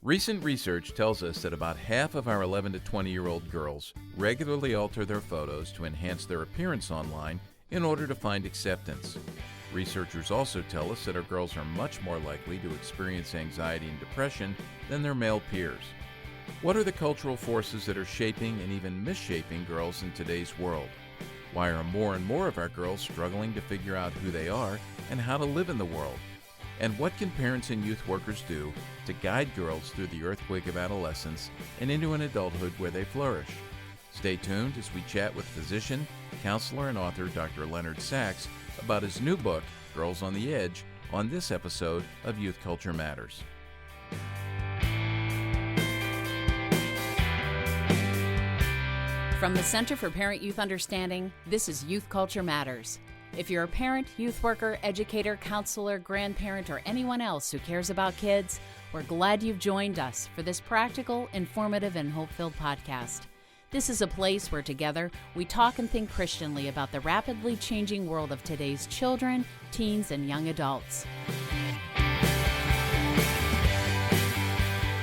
Recent research tells us that about half of our 11 to 20-year-old girls regularly alter their photos to enhance their appearance online in order to find acceptance. Researchers also tell us that our girls are much more likely to experience anxiety and depression than their male peers. What are the cultural forces that are shaping and even misshaping girls in today's world? Why are more and more of our girls struggling to figure out who they are and how to live in the world? And what can parents and youth workers do to guide girls through the earthquake of adolescence and into an adulthood where they flourish? Stay tuned as we chat with physician, counselor, and author Dr. Leonard Sax about his new book, Girls on the Edge, on this episode of Youth Culture Matters. From the Center for Parent-Youth Understanding, this is Youth Culture Matters. If you're a parent, youth worker, educator, counselor, grandparent, or anyone else who cares about kids, we're glad you've joined us for this practical, informative, and hope-filled podcast. This is a place where together we talk and think Christianly about the rapidly changing world of today's children, teens, and young adults.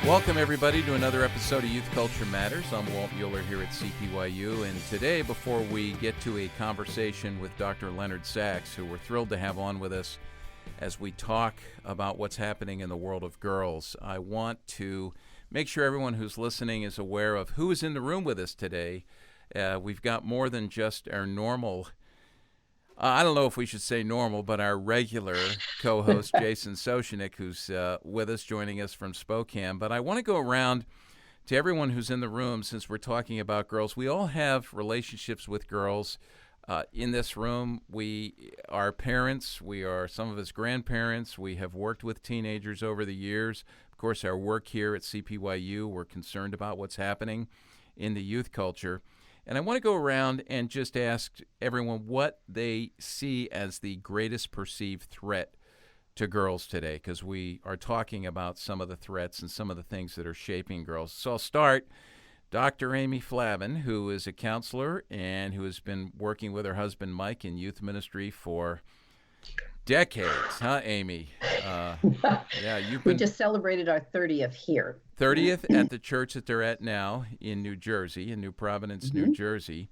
Welcome, everybody, to another episode of Youth Culture Matters. I'm Walt Mueller here at CPYU, and today, before we get to a conversation with Dr. Leonard Sax, who we're thrilled to have on with us as we talk about what's happening in the world of girls, I want to make sure everyone who's listening is aware of who is in the room with us today. We've got more than just our normal I don't know if we should say normal, but our regular co-host, Jason Soshnik, who's with us, joining us from Spokane. But I want to go around to everyone who's in the room, since we're talking about girls. We all have relationships with girls. In this room, we are parents. We are some of us grandparents. We have worked with teenagers over the years. Of course, our work here at CPYU, we're concerned about what's happening in the youth culture. And I want to go around and just ask everyone what they see as the greatest perceived threat to girls today, because we are talking about some of the threats and some of the things that are shaping girls. So I'll start. Dr. Amy Flavin, who is a counselor and who has been working with her husband Mike in youth ministry for decades, huh, Amy? We just celebrated our 30th here. 30th at the church that they're at now in New Jersey, in New Providence, New Jersey.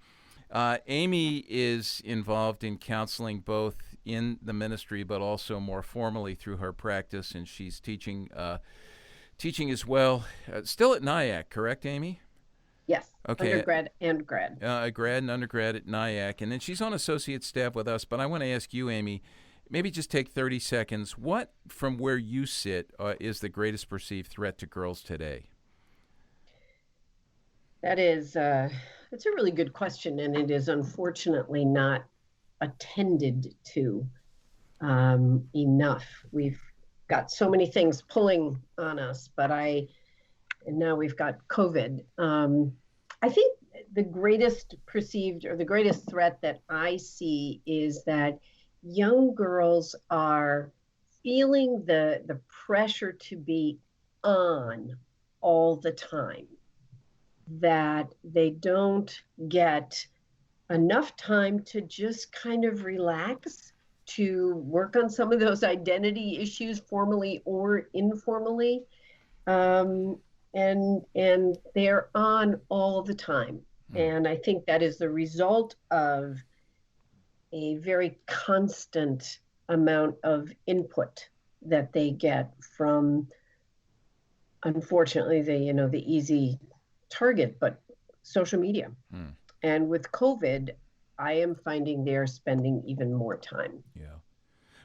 Amy is involved in counseling both in the ministry but also more formally through her practice, and she's teaching as well. Still at NIAC, correct, Amy? Yes, okay. Undergrad and grad. Grad and undergrad at NIAC, and then she's on associate staff with us. But I want to ask you, Amy, maybe just take 30 seconds. What, from where you sit, is the greatest perceived threat to girls today? That's a really good question, and it is unfortunately not attended to enough. We've got so many things pulling on us, and now we've got COVID. I think the greatest perceived or the greatest threat that I see is that young girls are feeling the pressure to be on all the time, that they don't get enough time to just kind of relax, to work on some of those identity issues formally or informally, and they're on all the time. And I think that is the result of a very constant amount of input that they get from, unfortunately, the easy target, but social media. And with COVID, I am finding they're spending even more time. Yeah.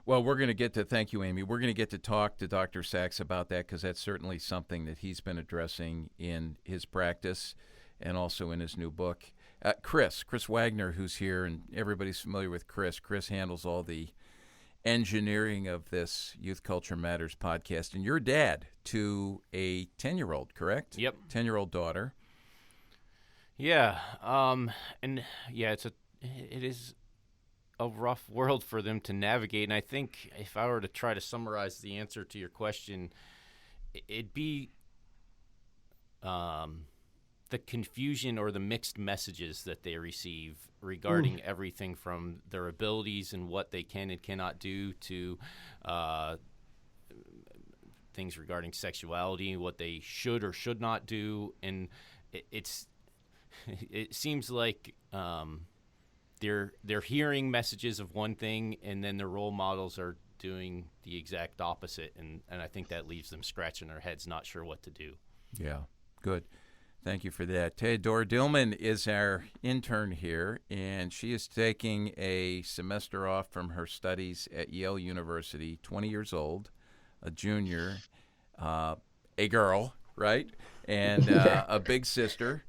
Well, thank you, Amy. We're going to get to talk to Dr. Sax about that, because that's certainly something that he's been addressing in his practice and also in his new book. Chris Wagner, who's here, and everybody's familiar with Chris. Chris handles all the engineering of this Youth Culture Matters podcast. And you're dad to a 10-year-old, correct? Yep. 10-year-old daughter. Yeah. It is a rough world for them to navigate. And I think if I were to try to summarize the answer to your question, it'd be the confusion or the mixed messages that they receive regarding everything from their abilities and what they can and cannot do to things regarding sexuality, what they should or should not do, and it seems like they're hearing messages of one thing, and then their role models are doing the exact opposite, and I think that leaves them scratching their heads, not sure what to do. Yeah, good. Thank you for that. Theodora Dillman is our intern here, and she is taking a semester off from her studies at Yale University, 20 years old, a junior, a girl, right? And a big sister.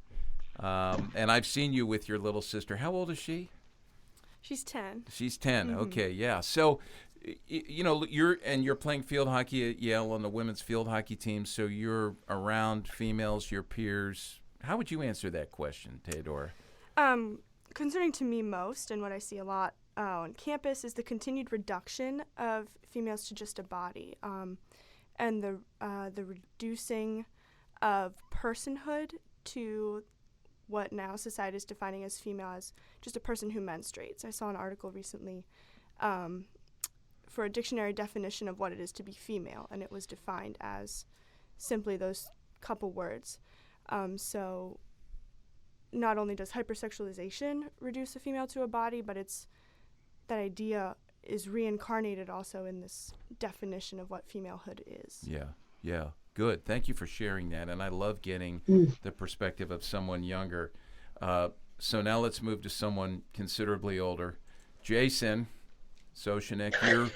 And I've seen you with your little sister. How old is she? She's 10. She's 10. Mm-hmm. Okay, yeah. So, you're playing field hockey at Yale on the women's field hockey team, so you're around females, your peers. How would you answer that question, Theodora? Concerning to me most, and what I see a lot on campus, is the continued reduction of females to just a body, and the reducing of personhood to what now society is defining as female as just a person who menstruates. I saw an article recently for a dictionary definition of what it is to be female, and it was defined as simply those couple words. So not only does hypersexualization reduce a female to a body, but that idea is reincarnated also in this definition of what femalehood is. Yeah. Good. Thank you for sharing that. And I love getting the perspective of someone younger. So now let's move to someone considerably older. Jason Soshenik, you're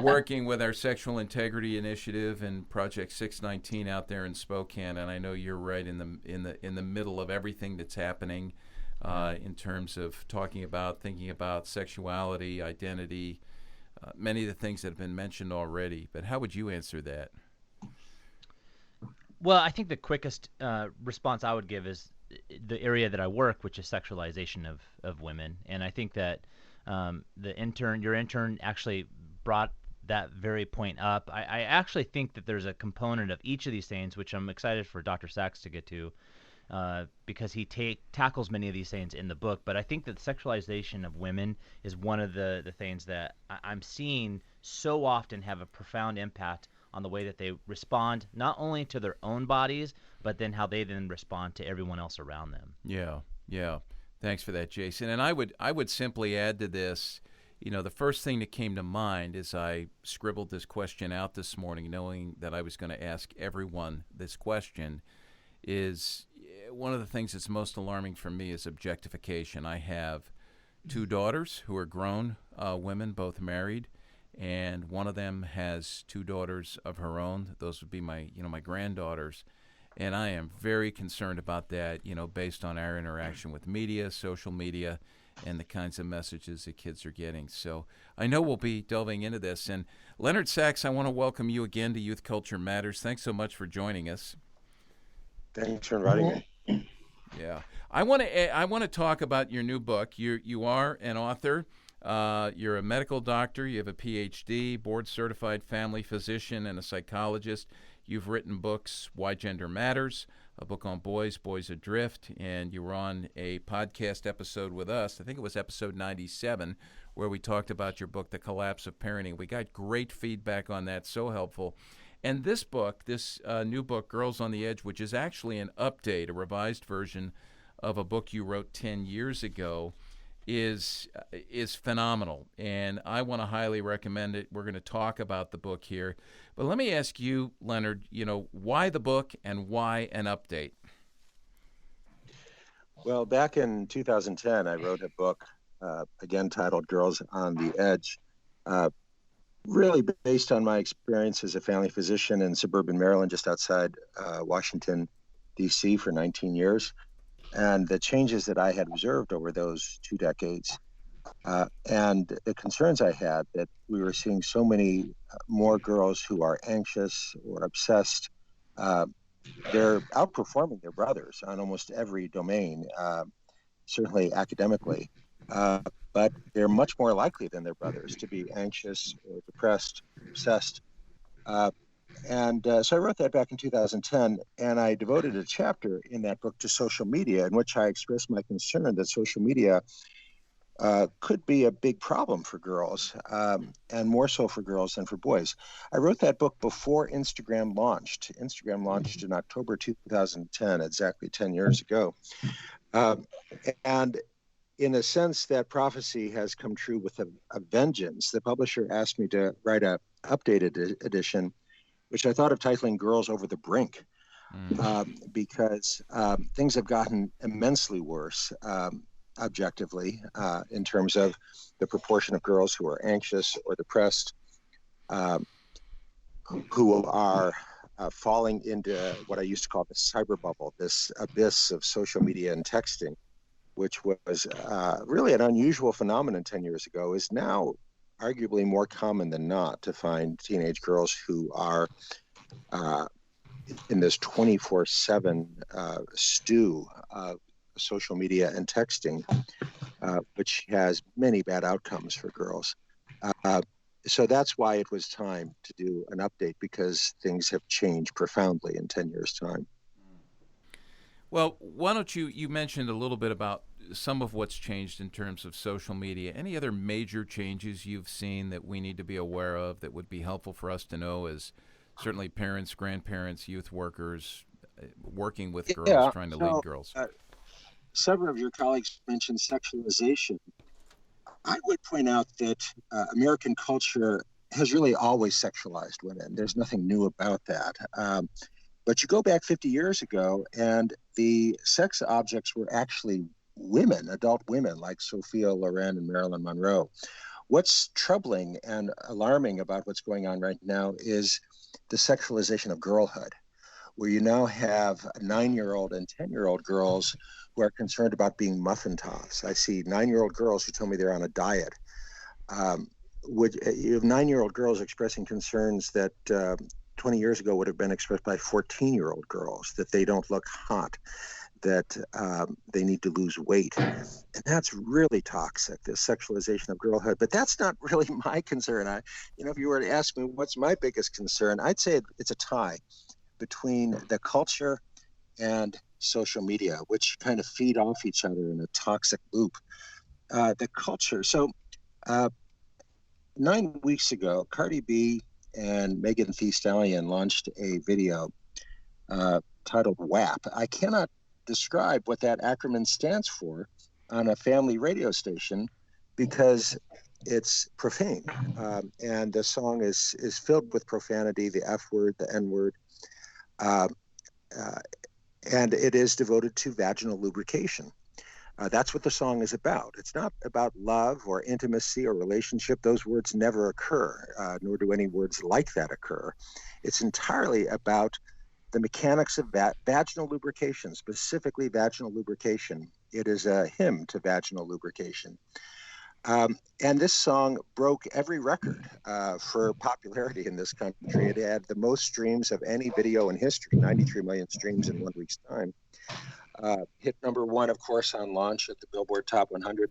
working with our Sexual Integrity Initiative and Project 619 out there in Spokane, and I know you're right in the middle of everything that's happening in terms of thinking about sexuality, identity, many of the things that have been mentioned already. But how would you answer that? Well, I think the quickest response I would give is the area that I work, which is sexualization of women. And I think that your intern actually brought that very point up. I actually think that there's a component of each of these things, which I'm excited for Dr. Sax to get to, because he tackles many of these things in the book. But I think that sexualization of women is one of the things that I'm seeing so often have a profound impact on the way that they respond, not only to their own bodies, but then how they then respond to everyone else around them. Yeah. Thanks for that, Jason. And I would simply add to this, the first thing that came to mind as I scribbled this question out this morning, knowing that I was going to ask everyone this question, is one of the things that's most alarming for me is objectification. I have two daughters who are grown women, both married, and one of them has two daughters of her own. Those would be my granddaughters. And I am very concerned about that, based on our interaction with media, social media, and the kinds of messages that kids are getting. So I know we'll be delving into this. And Leonard Sax, I want to welcome you again to Youth Culture Matters. Thanks so much for joining us. Thanks for inviting me. Yeah. I want to talk about your new book. You are an author. You're a medical doctor. You have a PhD, board-certified family physician, and a psychologist. You've written books, Why Gender Matters, a book on boys adrift, and you were on a podcast episode with us. I think it was episode 97, where we talked about your book, The Collapse of Parenting. We got great feedback on that, so helpful. And this book, this new book, Girls on the Edge, which is actually an update, a revised version of a book you wrote 10 years ago, is phenomenal, and I want to highly recommend it. We're going to talk about the book here, but let me ask you, Leonard, why the book and why an update? Well, back in 2010, I wrote a book, again titled Girls on the Edge, really based on my experience as a family physician in suburban Maryland, just outside Washington, D.C. for 19 years. And the changes that I had observed over those 2 decades, and the concerns I had that we were seeing so many more girls who are anxious or obsessed. They're outperforming their brothers on almost every domain, certainly academically, but they're much more likely than their brothers to be anxious or depressed, obsessed. So I wrote that back in 2010, and I devoted a chapter in that book to social media, in which I expressed my concern that social media could be a big problem for girls, and more so for girls than for boys. I wrote that book before Instagram launched. Instagram launched in October 2010, exactly 10 years ago. And in a sense, that prophecy has come true with a vengeance. The publisher asked me to write an updated edition, which I thought of titling Girls Over the Brink, because things have gotten immensely worse, objectively, in terms of the proportion of girls who are anxious or depressed, who are falling into what I used to call the cyber bubble, this abyss of social media and texting, which was really an unusual phenomenon 10 years ago, is now arguably more common than not to find teenage girls who are in this 24/7 stew of social media and texting, which has many bad outcomes for girls. So that's why it was time to do an update, because things have changed profoundly in 10 years' time. Well, why don't you mentioned a little bit about some of what's changed in terms of social media. Any other major changes you've seen that we need to be aware of that would be helpful for us to know as certainly parents, grandparents, youth workers, working with girls, trying to lead girls? Several of your colleagues mentioned sexualization. I would point out that American culture has really always sexualized women. There's nothing new about that. But you go back 50 years ago, and the sex objects were actually women, adult women like Sophia Loren and Marilyn Monroe. What's troubling and alarming about what's going on right now is the sexualization of girlhood, where you now have 9-year-old and 10-year-old girls who are concerned about being muffin tops. I see 9-year-old girls who tell me they're on a diet. You have 9-year-old girls expressing concerns that 20 years ago would have been expressed by 14-year-old girls, that they don't look hot, that they need to lose weight. And that's really toxic, this sexualization of girlhood. But that's not really my concern. If you were to ask me what's my biggest concern, I'd say it's a tie between the culture and social media, which kind of feed off each other in a toxic loop. The culture. So 9 weeks ago, Cardi B and Megan Thee Stallion launched a video titled WAP. I cannot describe what that acronym stands for on a family radio station because it's profane. And the song is filled with profanity, the F word, the N word. And it is devoted to vaginal lubrication. That's what the song is about. It's not about love or intimacy or relationship. Those words never occur, nor do any words like that occur. It's entirely about the mechanics of vaginal lubrication, specifically vaginal lubrication. It is a hymn to vaginal lubrication. And this song broke every record for popularity in this country. It had the most streams of any video in history, 93 million streams in 1 week's time. Hit number one, of course, on launch at the Billboard Top 100.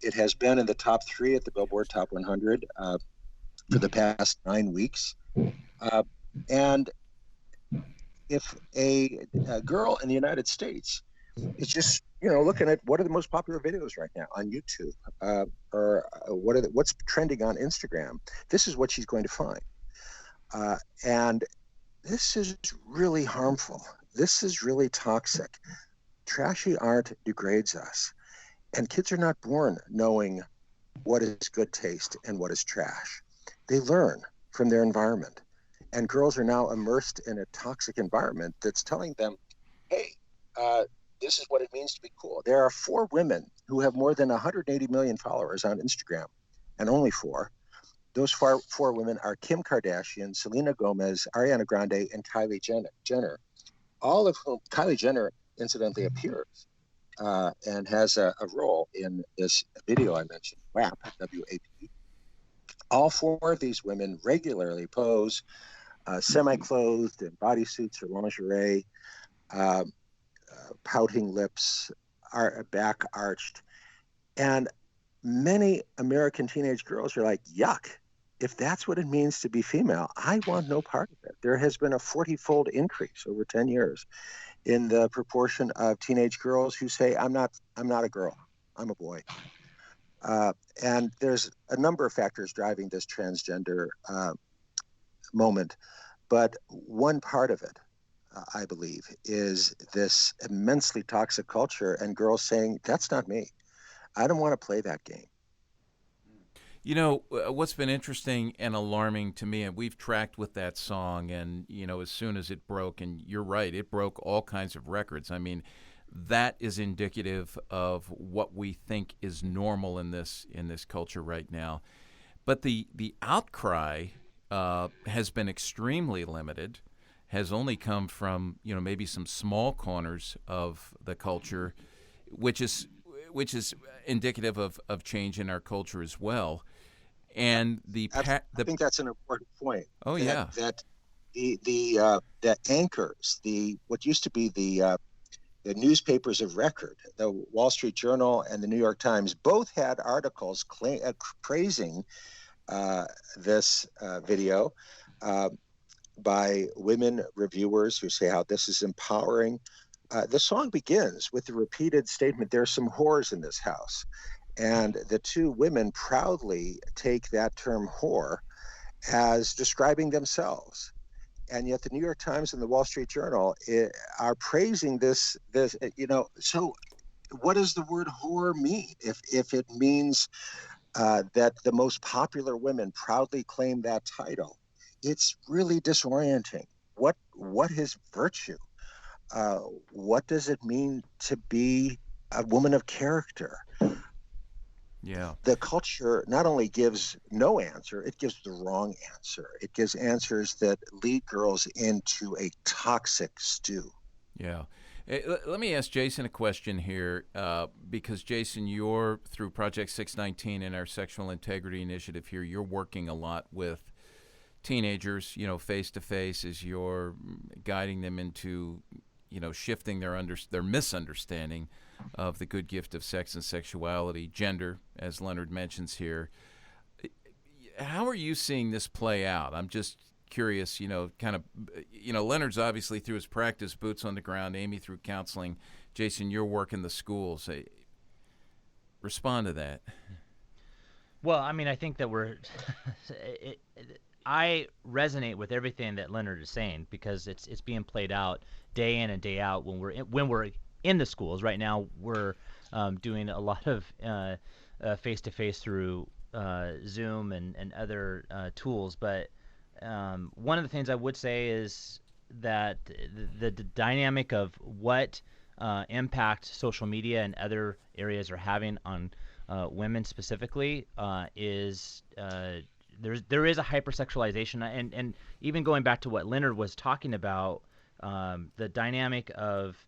It has been in the top 3 at the Billboard Top 100 for the past 9 weeks. And if a girl in the United States is just, looking at what are the most popular videos right now on YouTube, or what's trending on Instagram, this is what she's going to find. And this is really harmful. This is really toxic. Trashy art degrades us. And kids are not born knowing what is good taste and what is trash. They learn from their environment. And girls are now immersed in a toxic environment that's telling them, hey, this is what it means to be cool. There are 4 women who have more than 180 million followers on Instagram, and only 4. Those 4 women are Kim Kardashian, Selena Gomez, Ariana Grande, and Kylie Jenner. All of whom, Kylie Jenner incidentally appears and has a role in this video I mentioned, WAP, W-A-P. All 4 of these women regularly pose semi-clothed in bodysuits or lingerie, pouting lips, back arched. And many American teenage girls are like, yuck, if that's what it means to be female, I want no part of it. There has been a 40-fold increase over 10 years in the proportion of teenage girls who say, I'm not a girl, I'm a boy. And there's a number of factors driving this transgender moment. But one part of it, I believe, is this immensely toxic culture and girls saying, that's not me. I don't want to play that game. You know, what's been interesting and alarming to me, and we've tracked with that song, and, you know, as soon as it broke, and you're right, it broke all kinds of records. I mean, that is indicative of what we think is normal in this culture right now. But the outcry has been extremely limited, has only come from, you know, maybe some small corners of the culture, which is indicative of change in our culture as well. And I think that's an important point. Oh, yeah. That the anchors, what used to be the newspapers of record, the Wall Street Journal and the New York Times, both had articles praising this video by women reviewers who say how this is empowering. The song begins with the repeated statement, "There's some whores in this house." And the two women proudly take that term whore as describing themselves. And yet the New York Times and the Wall Street Journal are praising this, you know. So what does the word whore mean? If it means that the most popular women proudly claim that title, it's really disorienting. What is virtue? What does it mean to be a woman of character? Yeah. The culture not only gives no answer, it gives the wrong answer. It gives answers that lead girls into a toxic stew. Yeah. Let me ask Jason a question here, because, Jason, you're, through Project 619 and our Sexual Integrity Initiative here, you're working a lot with teenagers, you know, face-to-face, as you're guiding them into, you know, shifting their misunderstanding of the good gift of sex and sexuality, gender, as Leonard mentions here. How are you seeing this play out? I'm just curious, you know, kind of, you know, Leonard's obviously through his practice, boots on the ground, Amy through counseling. Jason, you're working the schools. Respond to that. Well, I mean, I think that I resonate with everything that Leonard is saying, because it's being played out day in and day out when we're in the schools. Right now, we're doing a lot of face-to-face through Zoom and other tools. But one of the things I would say is that the dynamic of what impact social media and other areas are having on women specifically is there is a hypersexualization, and even going back to what Leonard was talking about, the dynamic of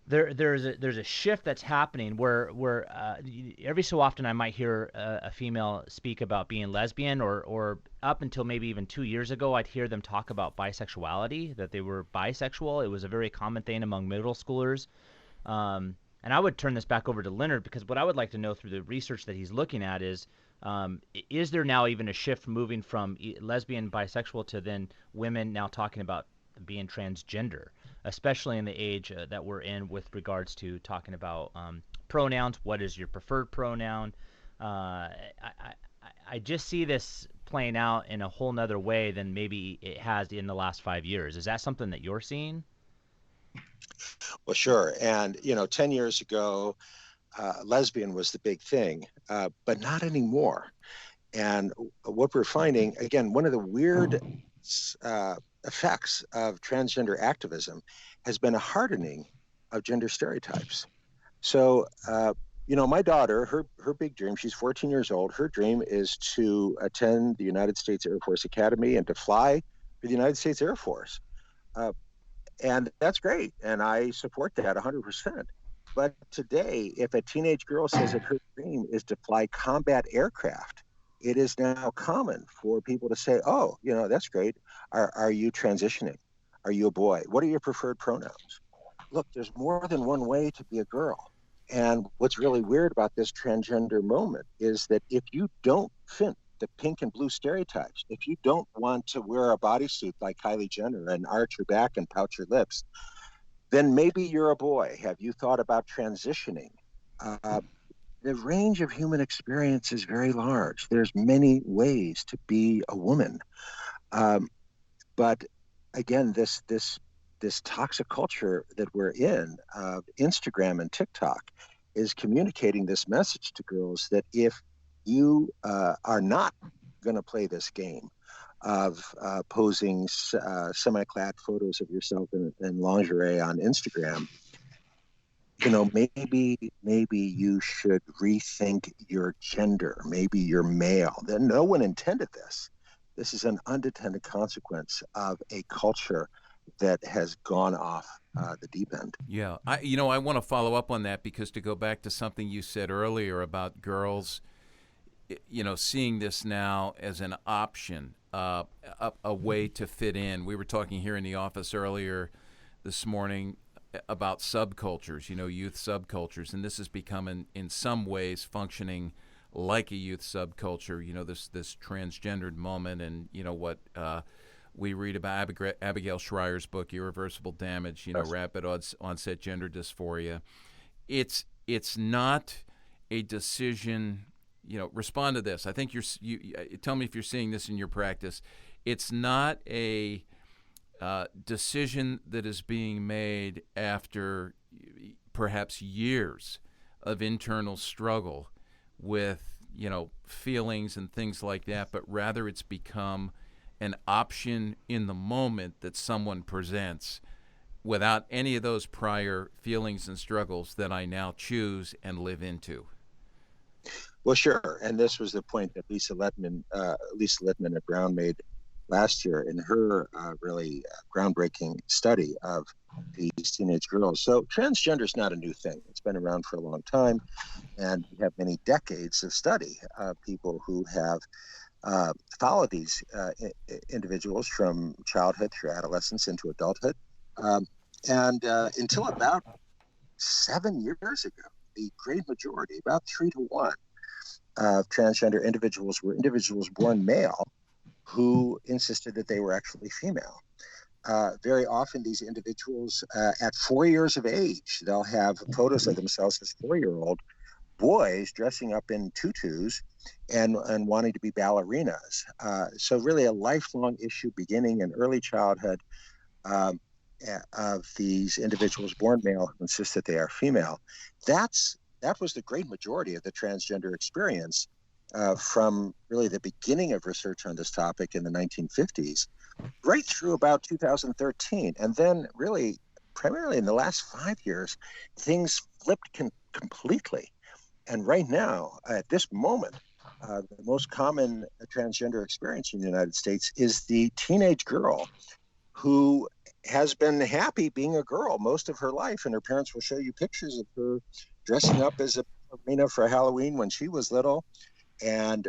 there's a shift that's happening where every so often I might hear a female speak about being lesbian, or up until maybe even 2 years ago, I'd hear them talk about bisexuality, that they were bisexual. It was a very common thing among middle schoolers. And I would turn this back over to Leonard, because what I would like to know through the research that he's looking at is there now even a shift moving from lesbian, bisexual to then women now talking about being transgender, especially in the age that we're in with regards to talking about pronouns. What is your preferred pronoun? I just see this playing out in a whole nother way than maybe it has in the last 5 years. Is that something that you're seeing? Well, sure. And, you know, 10 years ago, lesbian was the big thing, but not anymore. And what we're finding, again, one of the weird effects of transgender activism has been a hardening of gender stereotypes. So, you know, my daughter, her big dream, she's 14 years old, her dream is to attend the United States Air Force Academy and to fly for the United States Air Force. And that's great. And I support that 100%. But today, if a teenage girl says that her dream is to fly combat aircraft, it is now common for people to say, oh, you know, that's great. Are you transitioning? Are you a boy? What are your preferred pronouns? Look, there's more than one way to be a girl. And what's really weird about this transgender moment is that if you don't fit the pink and blue stereotypes, if you don't want to wear a bodysuit like Kylie Jenner and arch your back and pout your lips, then maybe you're a boy. Have you thought about transitioning? the range of human experience is very large. There's many ways to be a woman. But again, this toxic culture that we're in, Instagram and TikTok, is communicating this message to girls that if you are not going to play this game of posing semi-clad photos of yourself in lingerie on Instagram, maybe you should rethink your gender. Maybe you're male. Then no one intended this. This is an unintended consequence of a culture that has gone off the deep end. Yeah, I want to follow up on that, because to go back to something you said earlier about girls, seeing this now as an option, a way to fit in. We were talking here in the office earlier this morning about subcultures, youth subcultures, and this has become in some ways functioning like a youth subculture, this transgendered moment, and what we read about Abigail Schreier's book, Irreversible Damage, Yes. Rapid onset gender dysphoria. It's not a decision, respond to this. I think you tell me if you're seeing this in your practice. It's not a decision that is being made after perhaps years of internal struggle with, feelings and things like that, but rather it's become an option in the moment that someone presents without any of those prior feelings and struggles that I now choose and live into. Well, sure. And this was the point that Lisa Littman at Brown made last year in her really groundbreaking study of these teenage girls. So transgender is not a new thing. It's been around for a long time, and we have many decades of study of people who have followed these individuals from childhood through adolescence into adulthood. And until about 7 years ago, the great majority, about 3 to 1, of transgender individuals were individuals born male who insisted that they were actually female. Very often these individuals at 4 years of age, they'll have photos of themselves as 4-year-old boys dressing up in tutus and wanting to be ballerinas. So really a lifelong issue beginning in early childhood of these individuals born male who insist that they are female. That was the great majority of the transgender experience from really the beginning of research on this topic in the 1950s, right through about 2013. And then really, primarily in the last 5 years, things flipped completely. And right now, at this moment, the most common transgender experience in the United States is the teenage girl who has been happy being a girl most of her life. And her parents will show you pictures of her dressing up as a ballerina for Halloween when she was little, and,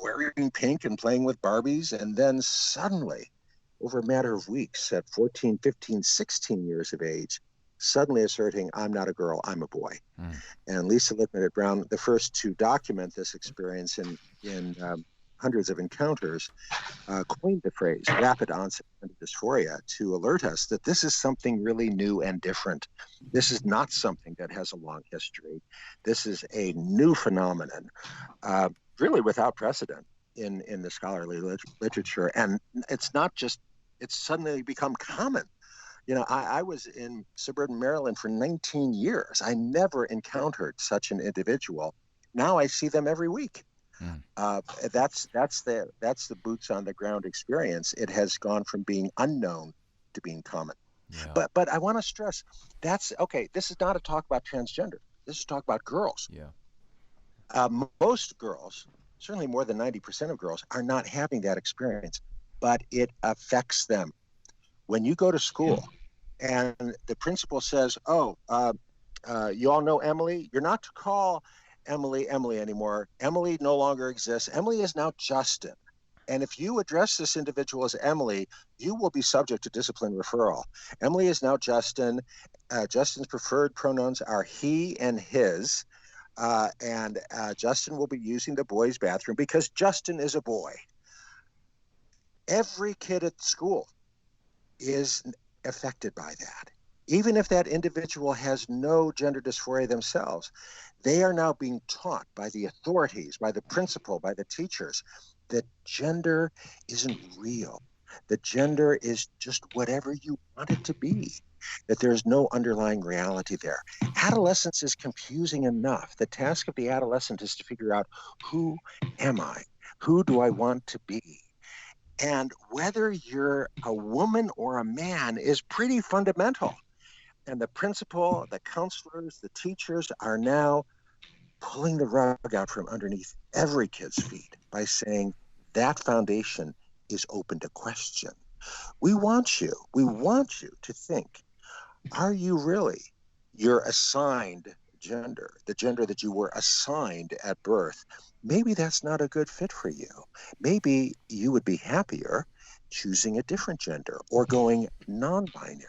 wearing pink and playing with Barbies. And then suddenly, over a matter of weeks, at 14, 15, 16 years of age, suddenly asserting, I'm not a girl, I'm a boy. And Lisa Littman at Brown, the first to document this experience in hundreds of encounters, coined the phrase rapid onset dysphoria to alert us that this is something really new and different. This is not something that has a long history. This is a new phenomenon, really without precedent in the scholarly literature. And it's suddenly become common. I was in suburban Maryland for 19 years. I never encountered such an individual. Now I see them every week. That's the boots on the ground experience. It has gone from being unknown to being common. Yeah. But I want to stress that's okay. This is not a talk about transgender. This is a talk about girls. Yeah. Most girls, certainly more than 90% of girls, are not having that experience, but it affects them. When you go to school and the principal says, you all know Emily, you're not to call Emily anymore. Emily no longer exists. Emily is now Justin. And if you address this individual as Emily, you will be subject to discipline referral. Emily is now Justin. Justin's preferred pronouns are he and his. And Justin will be using the boys' bathroom because Justin is a boy. Every kid at school is affected by that. even if that individual has no gender dysphoria themselves, they are now being taught by the authorities, by the principal, by the teachers, that gender isn't real, that gender is just whatever you want it to be, that there's no underlying reality there. Adolescence is confusing enough. The task of the adolescent is to figure out, who am I? Who do I want to be? And whether you're a woman or a man is pretty fundamental. And the principal, the counselors, the teachers are now pulling the rug out from underneath every kid's feet by saying that foundation is open to question. We want you to think, are you really your assigned gender, the gender that you were assigned at birth? Maybe that's not a good fit for you. Maybe you would be happier choosing a different gender or going non-binary.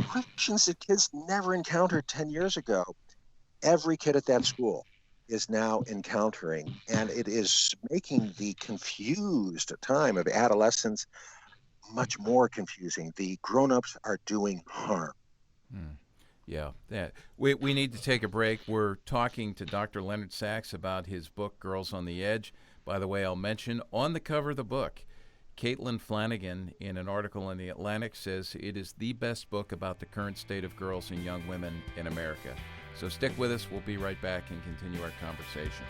Questions that kids never encountered 10 years ago. Every kid at that school is now encountering, and it is making the confused time of adolescence much more confusing. The grown-ups are doing harm. Yeah, we need to take a break. We're talking to Dr. Leonard Sax about his book, Girls on the Edge. By the way, I'll mention on the cover of the book, Caitlin Flanagan, in an article in The Atlantic, says it is the best book about the current state of girls and young women in America. So stick with us. We'll be right back and continue our conversation.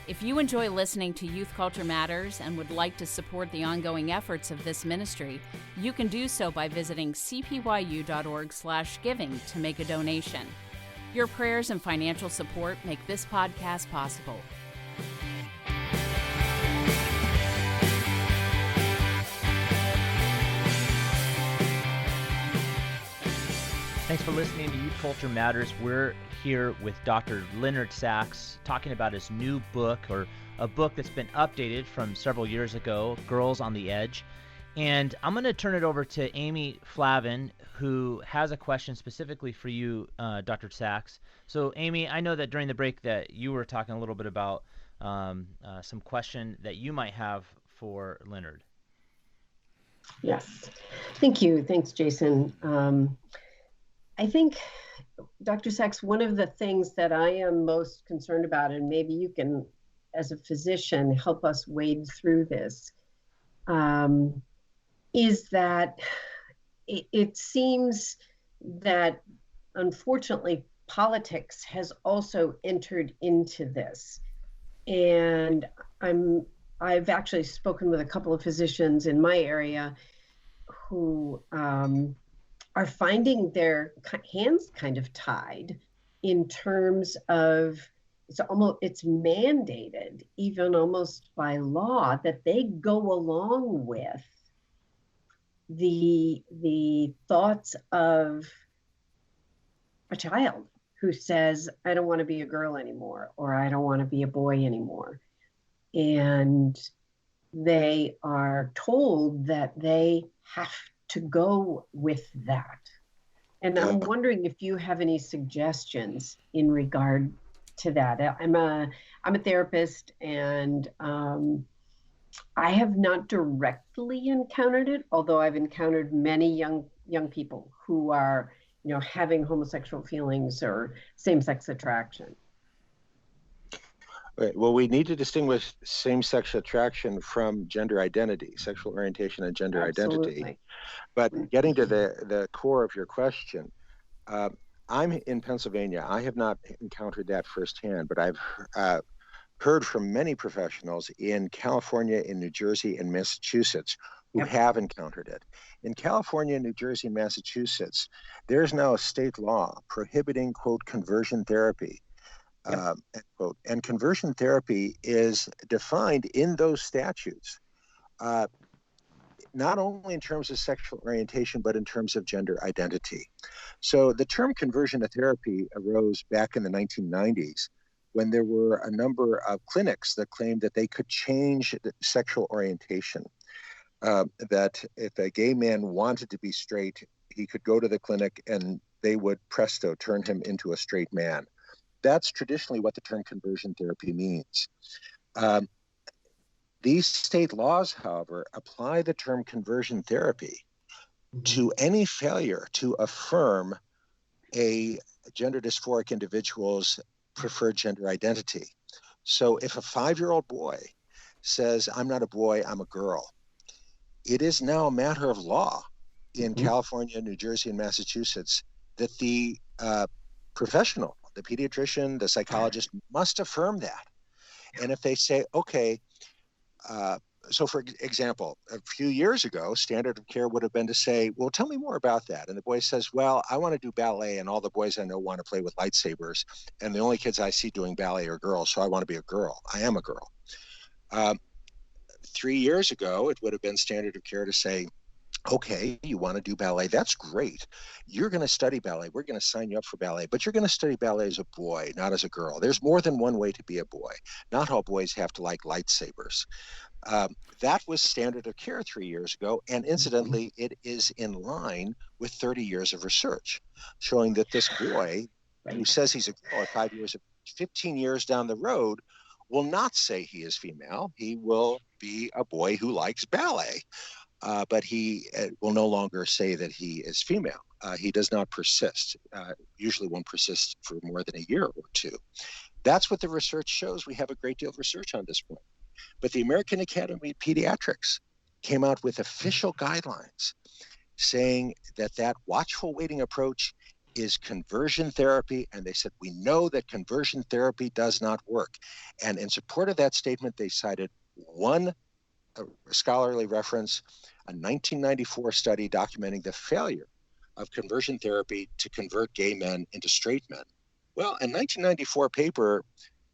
If you enjoy listening to Youth Culture Matters and would like to support the ongoing efforts of this ministry, you can do so by visiting cpyu.org/giving to make a donation. Your prayers and financial support make this podcast possible. Thanks for listening to Youth Culture Matters. We're here with Dr. Leonard Sax talking about his new book, or a book that's been updated from several years ago, Girls on the Edge. And I'm going to turn it over to Amy Flavin, who has a question specifically for you, Dr. Sax. So, Amy, I know that during the break that you were talking a little bit about some question that you might have for Leonard. Yes. Thank you. Thanks, Jason. I think, Dr. Sax, one of the things that I am most concerned about, and maybe you can, as a physician, help us wade through this, is that it seems that, unfortunately, politics has also entered into this. And I've actually spoken with a couple of physicians in my area who are finding their hands kind of tied in terms of it's mandated, even almost by law, that they go along with the thoughts of a child who says, I don't want to be a girl anymore, or I don't want to be a boy anymore. And they are told that they have to go with that. And I'm wondering if you have any suggestions in regard to that. I'm a therapist, and I have not directly encountered it, although I've encountered many young people who are, having homosexual feelings or same-sex attraction. Right. Well, we need to distinguish same-sex attraction from gender identity, sexual orientation and gender identity. But getting to the core of your question, I'm in Pennsylvania. I have not encountered that firsthand, but I've heard from many professionals in California, in New Jersey, and Massachusetts who have encountered it. In California, New Jersey, and Massachusetts, there's now a state law prohibiting, quote, conversion therapy. End quote. And conversion therapy is defined in those statutes, not only in terms of sexual orientation, but in terms of gender identity. So the term conversion therapy arose back in the 1990s when there were a number of clinics that claimed that they could change the sexual orientation, that if a gay man wanted to be straight, he could go to the clinic and they would, presto, turn him into a straight man. That's traditionally what the term conversion therapy means. These state laws, however, apply the term conversion therapy to any failure to affirm a gender dysphoric individual's preferred gender identity. So if a 5-year-old boy says, I'm not a boy, I'm a girl, it is now a matter of law in California, New Jersey, and Massachusetts that the professional, the pediatrician, the psychologist must affirm that. And if they say, okay, so for example, a few years ago, standard of care would have been to say, well, tell me more about that. And the boy says, well, I want to do ballet, and all the boys I know want to play with lightsabers. And the only kids I see doing ballet are girls, so I want to be a girl. I am a girl. 3 years ago, it would have been standard of care to say, okay, you want to do ballet. That's great. You're going to study ballet. We're going to sign you up for ballet, but you're going to study ballet as a boy, not as a girl. There's more than one way to be a boy. Not all boys have to like lightsabers. That was standard of care 3 years ago. And incidentally, it is in line with 30 years of research showing that this boy who says he's a girl at 5 years, 15 years down the road, will not say he is female. He will be a boy who likes ballet. But he will no longer say that he is female. He does not persist, usually won't persist for more than a year or two. That's what the research shows. We have a great deal of research on this point. But the American Academy of Pediatrics came out with official guidelines saying that that watchful waiting approach is conversion therapy. And they said, we know that conversion therapy does not work. And in support of that statement, they cited one scholarly reference, a 1994 study documenting the failure of conversion therapy to convert gay men into straight men. Well, a 1994 paper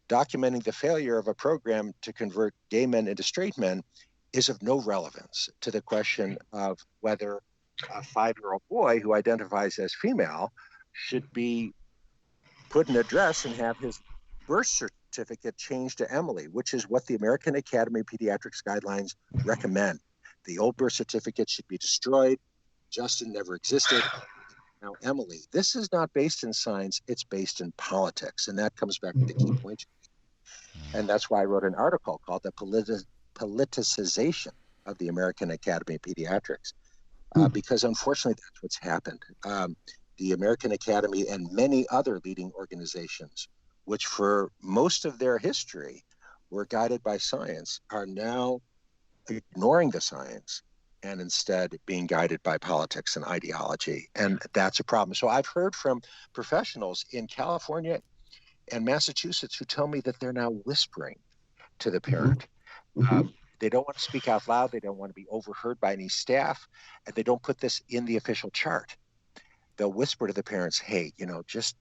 documenting the failure of a program to convert gay men into straight men is of no relevance to the question of whether a 5-year-old boy who identifies as female should be put in a dress and have his birth certificate changed to Emily, which is what the American Academy of Pediatrics guidelines recommend. The old birth certificate should be destroyed. Justin never existed. Now, Emily, this is not based in science, it's based in politics. And that comes back to the key point. And that's why I wrote an article called The Politicization of the American Academy of Pediatrics, because unfortunately that's what's happened. The American Academy and many other leading organizations, which for most of their history were guided by science, are now ignoring the science and instead being guided by politics and ideology. And that's a problem. So I've heard from professionals in California and Massachusetts who tell me that they're now whispering to the parent. They don't want to speak out loud. They don't want to be overheard by any staff. And they don't put this in the official chart. They'll whisper to the parents, hey, just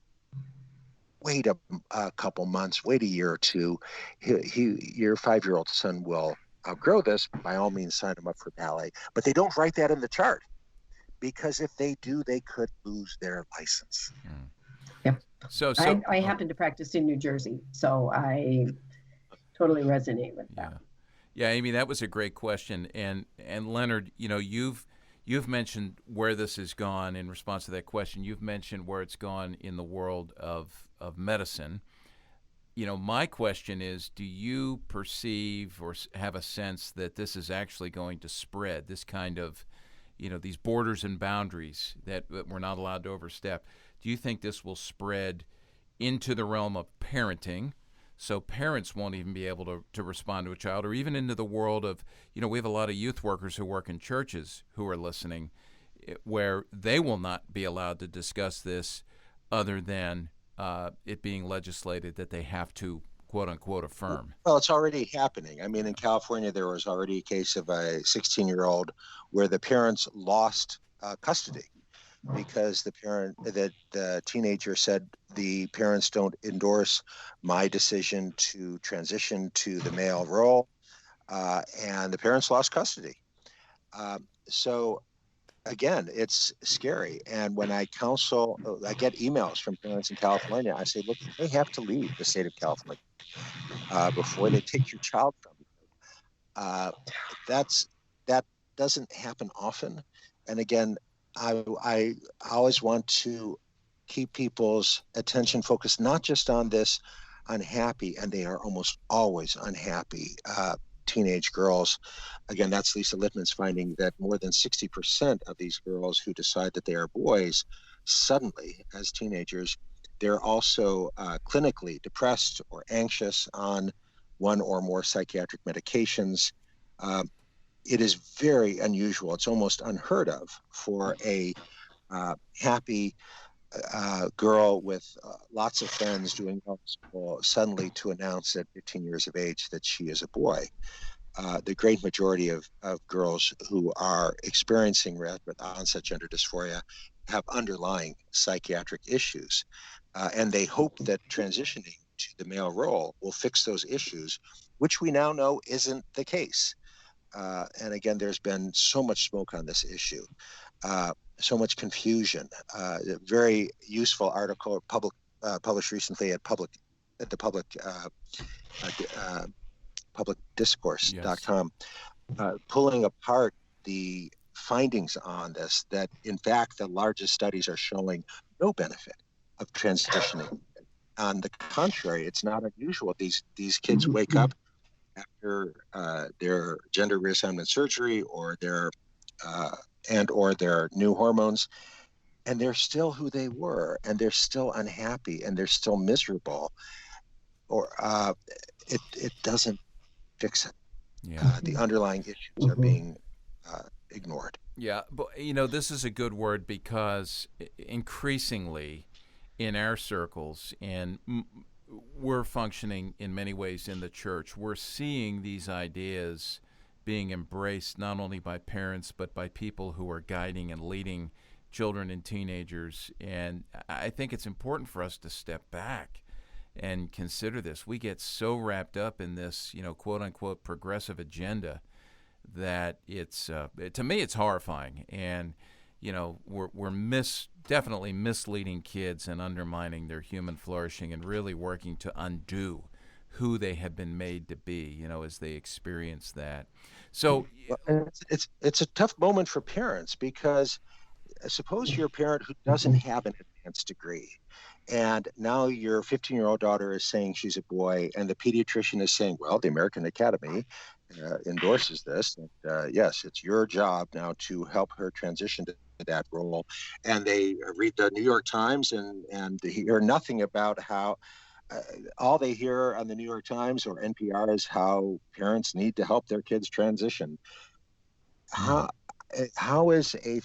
wait a couple months, wait a year or two. Your 5-year-old son will outgrow this. By all means, sign him up for ballet. But they don't write that in the chart, because if they do, they could lose their license. Yep. So I happen to practice in New Jersey, so I totally resonate with that. Yeah, Amy, that was a great question. And Leonard, you've mentioned where this has gone in response to that question. You've mentioned where it's gone in the world of medicine. My question is, do you perceive or have a sense that this is actually going to spread, this kind of, these borders and boundaries that we're not allowed to overstep? Do you think this will spread into the realm of parenting, so parents won't even be able to respond to a child, or even into the world of, we have a lot of youth workers who work in churches who are listening, where they will not be allowed to discuss this other than it being legislated that they have to, quote unquote, affirm? Well, it's already happening. I mean, in California, there was already a case of a 16-year-old where the parents lost custody because the teenager said, the parents don't endorse my decision to transition to the male role, and the parents lost custody. So again, it's scary. And when I counsel, I get emails from parents in California. I say, look, they have to leave the state of California before they take your child from you. That doesn't happen often. And again, I always want to keep people's attention focused not just on this unhappy, and they are almost always unhappy, teenage girls. Again, that's Lisa Littman's finding that more than 60% of these girls who decide that they are boys suddenly, as teenagers, they're also clinically depressed or anxious on one or more psychiatric medications. It is very unusual. It's almost unheard of for a happy girl with lots of friends doing well in school suddenly to announce at 15 years of age that she is a boy. The great majority of girls who are experiencing rapid onset gender dysphoria have underlying psychiatric issues. And they hope that transitioning to the male role will fix those issues, which we now know isn't the case. And again, there's been so much smoke on this issue, so much confusion. A very useful article published recently at the publicdiscourse.com, pulling apart the findings on this, that in fact the largest studies are showing no benefit of transitioning. On the contrary, it's not unusual. These kids wake up after their gender reassignment surgery or their new hormones, and they're still who they were, and they're still unhappy, and they're still miserable, or it doesn't fix it. Yeah. The underlying issues are being ignored. Yeah, but this is a good word, because increasingly in our circles, and we're functioning in many ways in the church, we're seeing these ideas being embraced not only by parents but by people who are guiding and leading children and teenagers. And I think it's important for us to step back and consider this. We get so wrapped up in this, quote unquote progressive agenda that it's to me it's horrifying. And we're definitely misleading kids and undermining their human flourishing, and really working to undo who they have been made to be, as they experience that. So it's a tough moment for parents, because suppose you're a parent who doesn't have an advanced degree, and now your 15-year-old daughter is saying she's a boy, and the pediatrician is saying, well, the American Academy endorses this, and yes, it's your job now to help her transition to that role. And they read the New York Times and they hear nothing about how all they hear on the New York Times or NPR is how parents need to help their kids transition. How is a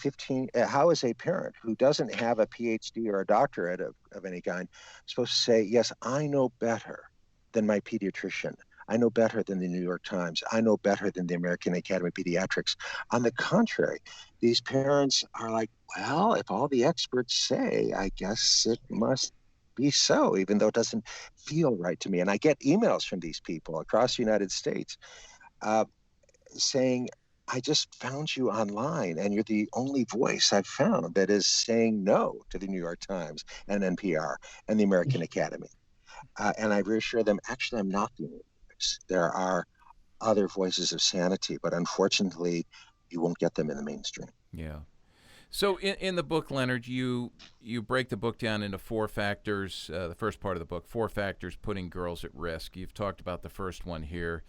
parent who doesn't have a PhD or a doctorate of any kind supposed to say, yes, I know better than my pediatrician, I know better than the New York Times, I know better than the American Academy of Pediatrics? On the contrary, these parents are like, well, if all the experts say, I guess it must be so, even though it doesn't feel right to me. And I get emails from these people across the United States saying, I just found you online, and you're the only voice I've found that is saying no to the New York Times and NPR and the American Academy. And I reassure them, actually, I'm not the only voice. There are other voices of sanity, but unfortunately, you won't get them in the mainstream. Yeah. So in the book, Leonard, you break the book down into 4 factors, the first part of the book, 4 factors putting girls at risk. You've talked about the first one here,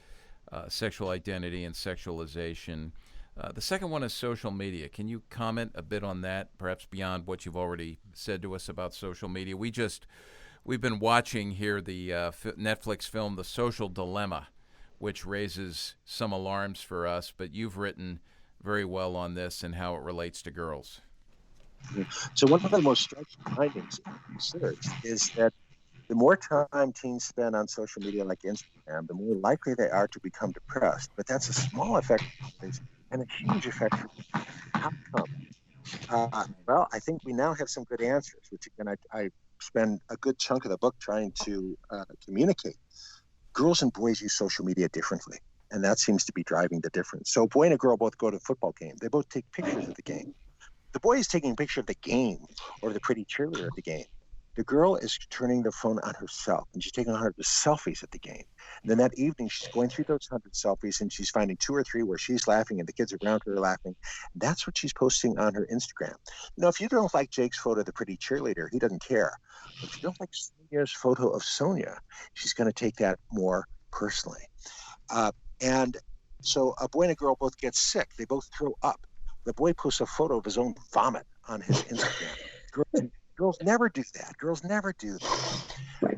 sexual identity and sexualization. The second one is social media. Can you comment a bit on that, perhaps beyond what you've already said to us about social media? We've been watching here the Netflix film The Social Dilemma, which raises some alarms for us, but you've written very well on this and how it relates to girls. So one of the most striking findings in research is that the more time teens spend on social media like Instagram, the more likely they are to become depressed. But that's a small effect and a huge effect for outcome. Well, I think we now have some good answers, which again, I spend a good chunk of the book trying to communicate. Girls and boys use social media differently, and that seems to be driving the difference. So a boy and a girl both go to a football game. They both take pictures of the game. The boy is taking a picture of the game or the pretty cheerleader at the game. The girl is turning the phone on herself, and she's taking 100 selfies at the game. And then that evening, she's going through those 100 selfies, and she's finding 2 or 3 where she's laughing and the kids around her are laughing. That's what she's posting on her Instagram. If you don't like Jake's photo of the pretty cheerleader, he doesn't care. But if you don't like Sonia's photo of Sonia, she's going to take that more personally. And So a boy and a girl both get sick. They both throw up. The boy posts a photo of his own vomit on his Instagram. Girls never do that. Girls never do that.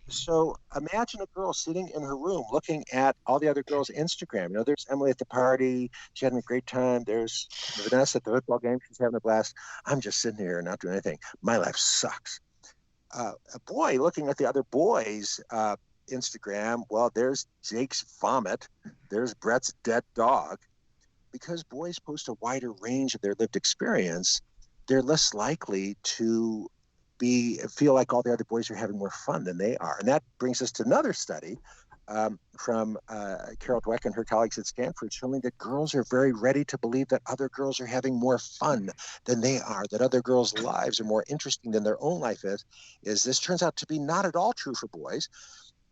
So imagine a girl sitting in her room looking at all the other girls' Instagram. You know, there's Emily at the party. She's having a great time. There's Vanessa at the football game. She's having a blast. I'm just sitting here not doing anything. My life sucks. A boy looking at the other boys' Instagram, well, there's Jake's vomit. There's Brett's dead dog. Because boys post a wider range of their lived experience, they're less likely to feel like all the other boys are having more fun than they are. And that brings us to another study from Carol Dweck and her colleagues at Stanford, showing that girls are very ready to believe that other girls are having more fun than they are, that other girls' lives are more interesting than their own life is. This turns out to be not at all true for boys.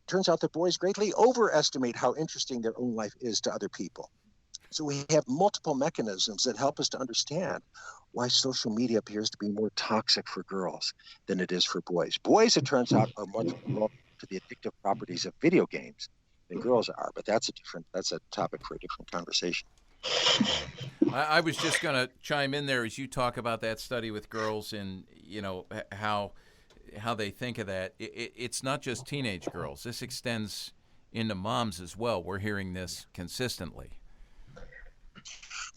Turns out that boys greatly overestimate how interesting their own life is to other people. So we have multiple mechanisms that help us to understand why social media appears to be more toxic for girls than it is for boys. Boys, it turns out, are much more to the addictive properties of video games than girls are, but that's a topic for a different conversation. I was just going to chime in there as you talk about that study with girls and, you know, how they think of that. It's not just teenage girls. This extends into moms as well. We're hearing this consistently.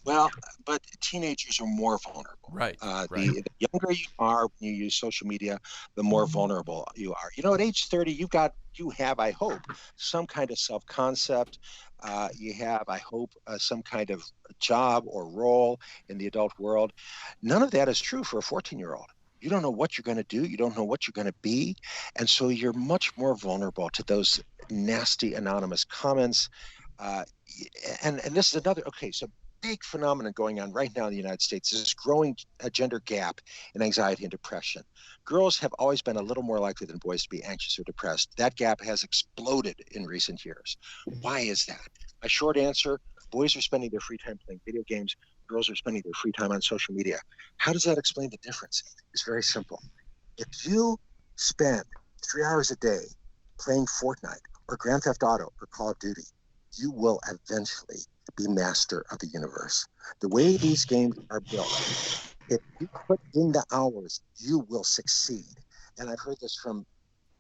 Well, but teenagers are more vulnerable. Right. The younger you are when you use social media, the more vulnerable you are. You know, at age 30, you have, I hope, some kind of self-concept. You have, I hope, some kind of job or role in the adult world. None of that is true for a 14-year-old. You don't know what you're going to do. You don't know what you're going to be. And so you're much more vulnerable to those nasty anonymous comments. And this is another, so big phenomenon going on right now in the United States is this growing gender gap in anxiety and depression. Girls have always been a little more likely than boys to be anxious or depressed. That gap has exploded in recent years. Why is that? A short answer, boys are spending their free time playing video games. Girls are spending their free time on social media. How does that explain the difference? It's very simple. If you spend 3 hours a day playing Fortnite or Grand Theft Auto or Call of Duty, you will eventually be master of the universe. The way these games are built, if you put in the hours, you will succeed. And I've heard this from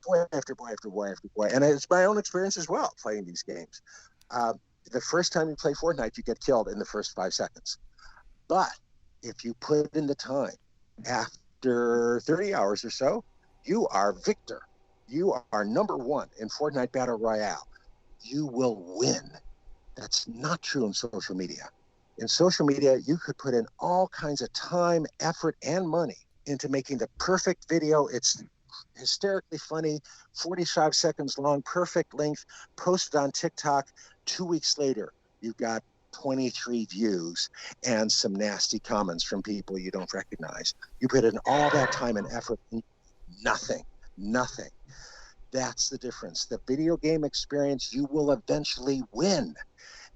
boy after boy after boy after boy. And it's my own experience as well, playing these games. The first time you play Fortnite, you get killed in the first 5 seconds. But if you put in the time, after 30 hours or so, you are victor. You are number one in Fortnite Battle Royale. You will win. That's not true in social media. In social media, you could put in all kinds of time, effort, and money into making the perfect video. It's hysterically funny, 45 seconds long, perfect length, posted on TikTok. 2 weeks later, you've got 23 views and some nasty comments from people you don't recognize. You put in all that time and effort, nothing. That's the difference. The video game experience, you will eventually win.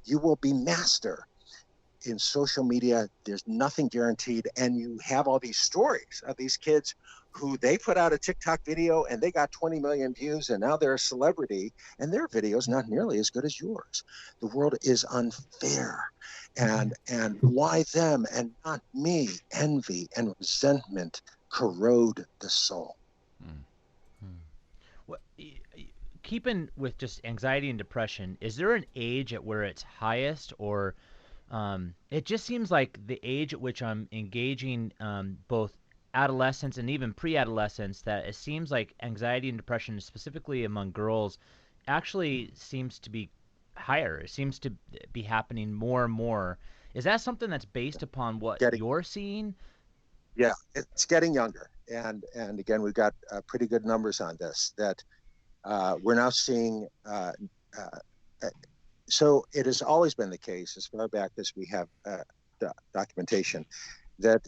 You will be master. In social media, there's nothing guaranteed. And you have all these stories of these kids who they put out a TikTok video and they got 20 million views and now they're a celebrity and their video is not nearly as good as yours. The world is unfair. And why them and not me? Envy and resentment corrode the soul. Well, keeping with just anxiety and depression, is there an age at where it's highest, or it just seems like the age at which I'm engaging both adolescence and even pre-adolescence, that it seems like anxiety and depression, specifically among girls, actually seems to be higher. It seems to be happening more and more. Is that something that's based upon what you're seeing? Yeah, it's getting younger. And again, we've got pretty good numbers on this, that we're now seeing. So it has always been the case, as far back as we have documentation, that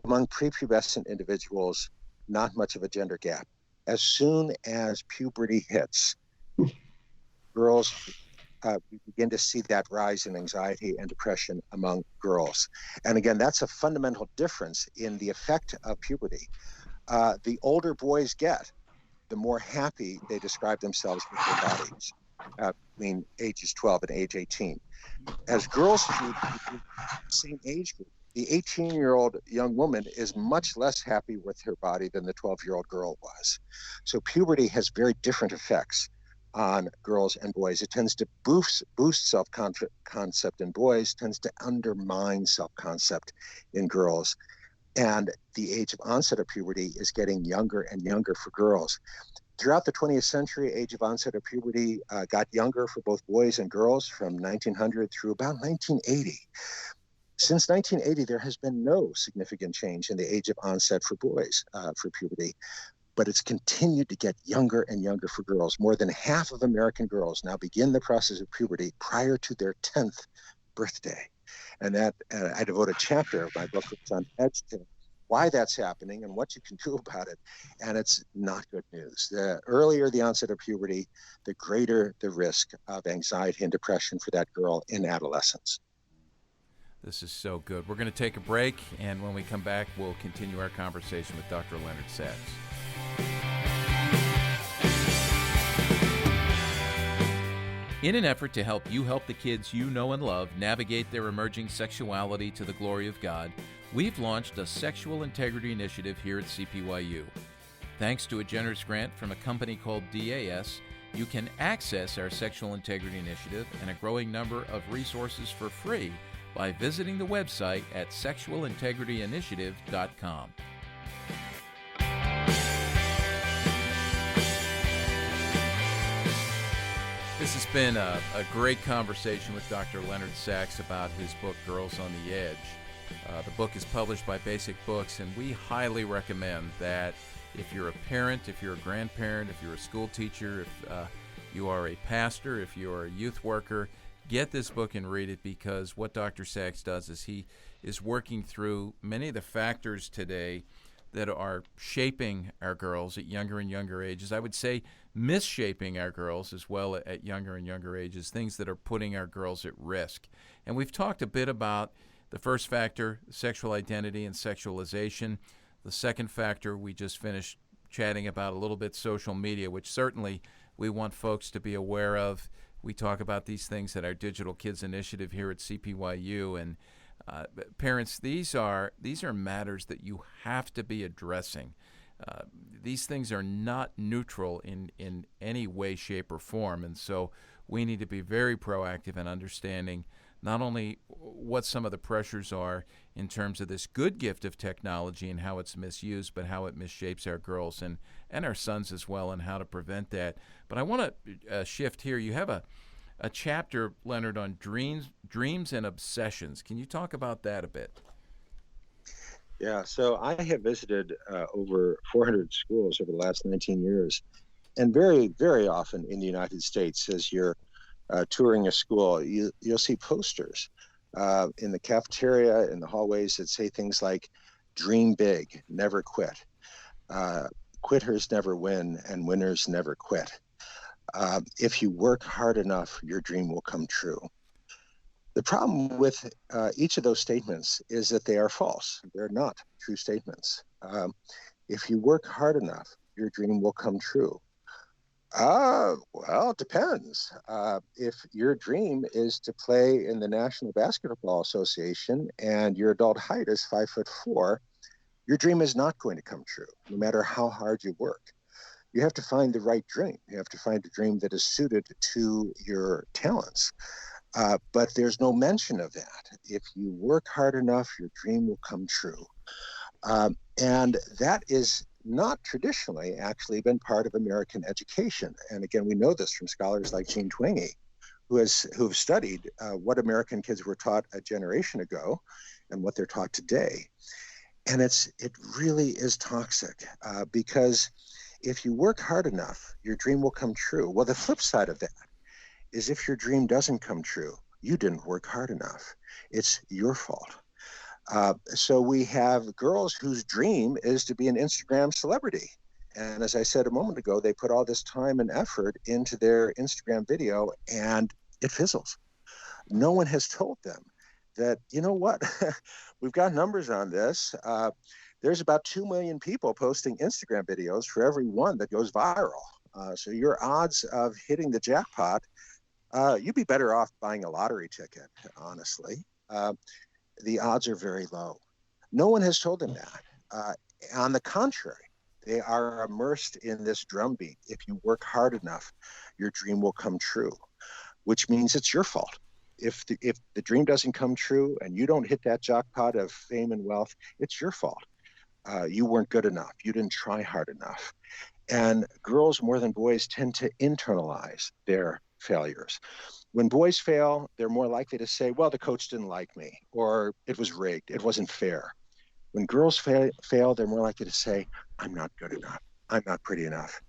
among prepubescent individuals, not much of a gender gap. As soon as puberty hits, girls we begin to see that rise in anxiety and depression among girls. And again, that's a fundamental difference in the effect of puberty. The older boys get, the more happy they describe themselves with their bodies. between ages 12 and age 18. As girls through the same age group, the 18-year-old young woman is much less happy with her body than the 12-year-old girl was. So puberty has very different effects on girls and boys. It tends to boost self-concept in boys, tends to undermine self-concept in girls. And the age of onset of puberty is getting younger and younger for girls. Throughout the 20th century, age of onset of puberty got younger for both boys and girls from 1900 through about 1980. Since 1980, there has been no significant change in the age of onset for boys for puberty, but it's continued to get younger and younger for girls. More than half of American girls now begin the process of puberty prior to their 10th birthday. And that I devote a chapter of my book on Edge to why that's happening and what you can do about it. And it's not good news. The earlier the onset of puberty, the greater the risk of anxiety and depression for that girl in adolescence. This is so good. We're going to take a break, and when we come back, we'll continue our conversation with Dr. Leonard Sax. In an effort to help you help the kids you know and love navigate their emerging sexuality to the glory of God, we've launched a sexual integrity initiative here at CPYU. Thanks to a generous grant from a company called DAS, you can access our sexual integrity initiative and a growing number of resources for free by visiting the website at sexualintegrityinitiative.com. This has been a great conversation with Dr. Leonard Sax about his book, Girls on the Edge. The book is published by Basic Books, and we highly recommend that if you're a parent, if you're a grandparent, if you're a school teacher, if you are a pastor, if you're a youth worker, get this book and read it, because what Dr. Sax does is he is working through many of the factors today that are shaping our girls at younger and younger ages. I would say misshaping our girls as well at younger and younger ages, things that are putting our girls at risk. And we've talked a bit about the first factor, sexual identity and sexualization. The second factor we just finished chatting about a little bit, social media, which certainly we want folks to be aware of. We talk about these things at our Digital Kids Initiative here at CPYU, and parents, these are matters that you have to be addressing. These things are not neutral in any way, shape, or form, and so we need to be very proactive in understanding not only what some of the pressures are in terms of this good gift of technology and how it's misused, but how it misshapes our girls and our sons as well, and how to prevent that. But I want to shift here. You have a chapter, Leonard, on dreams and obsessions. Can you talk about that a bit? Yeah, so I have visited over 400 schools over the last 19 years. And very, very often in the United States, as you're touring a school, you'll see posters in the cafeteria, in the hallways that say things like, dream big, never quit. Quitters never win, and winners never quit. If you work hard enough, your dream will come true. The problem with each of those statements is that they are false. They're not true statements. If you work hard enough, your dream will come true. Well, it depends. If your dream is to play in the National Basketball Association and your adult height is 5'4", your dream is not going to come true, no matter how hard you work. You have to find the right dream. You have to find a dream that is suited to your talents. But there's no mention of that. If you work hard enough, your dream will come true. And that is not traditionally actually been part of American education. And again, we know this from scholars like Jean Twenge, who have studied what American kids were taught a generation ago and what they're taught today. And it really is toxic because if you work hard enough, your dream will come true. Well, the flip side of that is if your dream doesn't come true, you didn't work hard enough. It's your fault. So we have girls whose dream is to be an Instagram celebrity. And as I said a moment ago, they put all this time and effort into their Instagram video and it fizzles. No one has told them that, you know what, we've got numbers on this. There's about 2 million people posting Instagram videos for every one that goes viral. So your odds of hitting the jackpot you'd be better off buying a lottery ticket, honestly. The odds are very low. No one has told them that. On the contrary, they are immersed in this drumbeat. If you work hard enough, your dream will come true, which means it's your fault. If the dream doesn't come true and you don't hit that jackpot of fame and wealth, it's your fault. You weren't good enough. You didn't try hard enough. And girls more than boys tend to internalize their failures. When boys fail, they're more likely to say, well, the coach didn't like me, or it was rigged, it wasn't fair. When girls fail, they're more likely to say, I'm not good enough, I'm not pretty enough.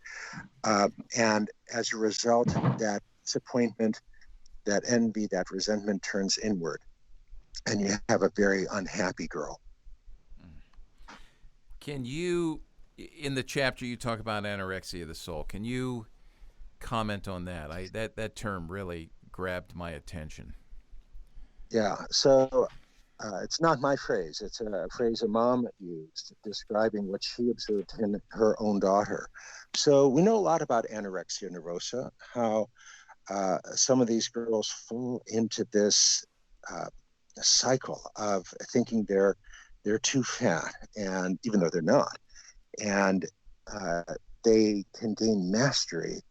And as a result, that disappointment, that envy, that resentment turns inward, and you have a very unhappy girl. Can you, in the chapter you talk about anorexia of the soul, can you comment on that? That term really grabbed my attention. Yeah, so it's not my phrase. It's a phrase a mom used describing what she observed in her own daughter. So we know a lot about anorexia nervosa, how some of these girls fall into this cycle of thinking they're too fat, and even though they're not, and they can gain mastery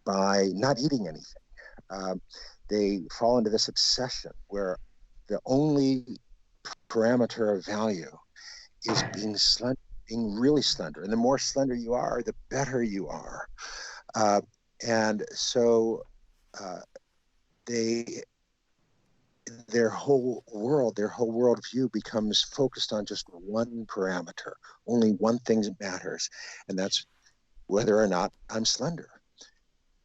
by not eating anything. They fall into this obsession where the only parameter of value is being slender, being really slender. And the more slender you are, the better you are. And so their whole worldview becomes focused on just one parameter. Only one thing matters, and that's whether or not I'm slender.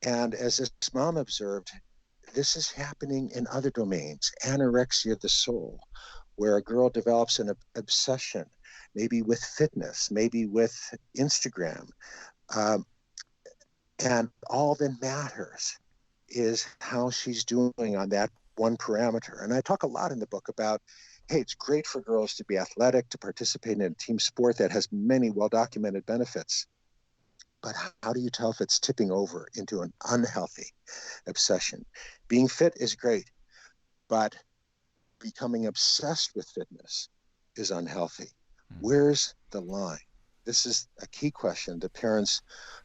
And as this mom observed, this is happening in other domains, anorexia of the soul, where a girl develops an obsession, maybe with fitness, maybe with Instagram. And all that matters is how she's doing on that one parameter. And I talk a lot in the book about, hey, it's great for girls to be athletic, to participate in a team sport that has many well-documented benefits. But how do you tell if it's tipping over into an unhealthy obsession? Being fit is great, but becoming obsessed with fitness is unhealthy. Where's the line? This is a key question that parents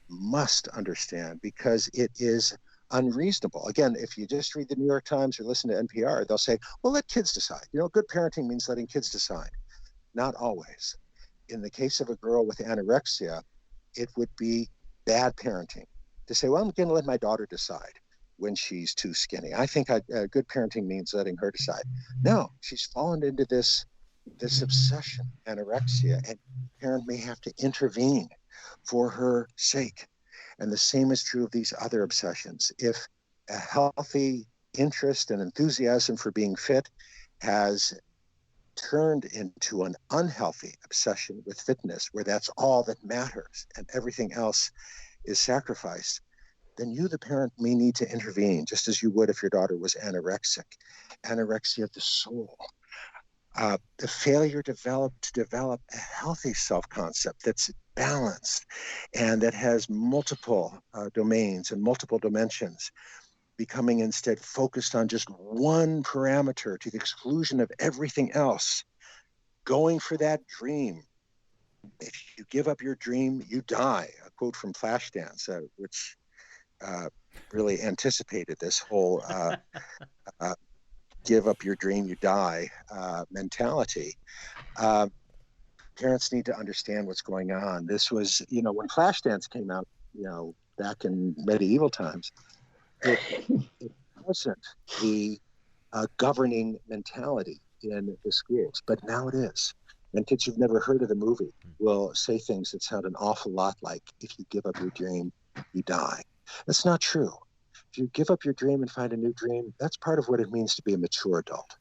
must understand, because it is unreasonable. Again, if you just read the New York Times or listen to NPR, they'll say, well, let kids decide. Good parenting means letting kids decide. Not always. In the case of a girl with anorexia, it would be bad parenting to say, well, I'm going to let my daughter decide when she's too skinny. I think good parenting means letting her decide. No, she's fallen into this obsession, anorexia, and the parent may have to intervene for her sake. And the same is true of these other obsessions. If a healthy interest and enthusiasm for being fit has turned into an unhealthy obsession with fitness, where that's all that matters and everything else is sacrificed, then you, the parent, may need to intervene, just as you would if your daughter was anorexic. Anorexia of the soul. The failure to develop a healthy self-concept that's balanced and that has multiple domains and multiple dimensions, becoming instead focused on just one parameter to the exclusion of everything else, going for that dream. If you give up your dream, you die. A quote from Flashdance, which really anticipated this whole give up your dream, you die mentality. Parents need to understand what's going on. This was, when Flashdance came out, back in medieval times, it wasn't the governing mentality in the schools, but now it is. And kids who've never heard of the movie will say things that sound an awful lot like, if you give up your dream, you die. That's not true. If you give up your dream and find a new dream, that's part of what it means to be a mature adult.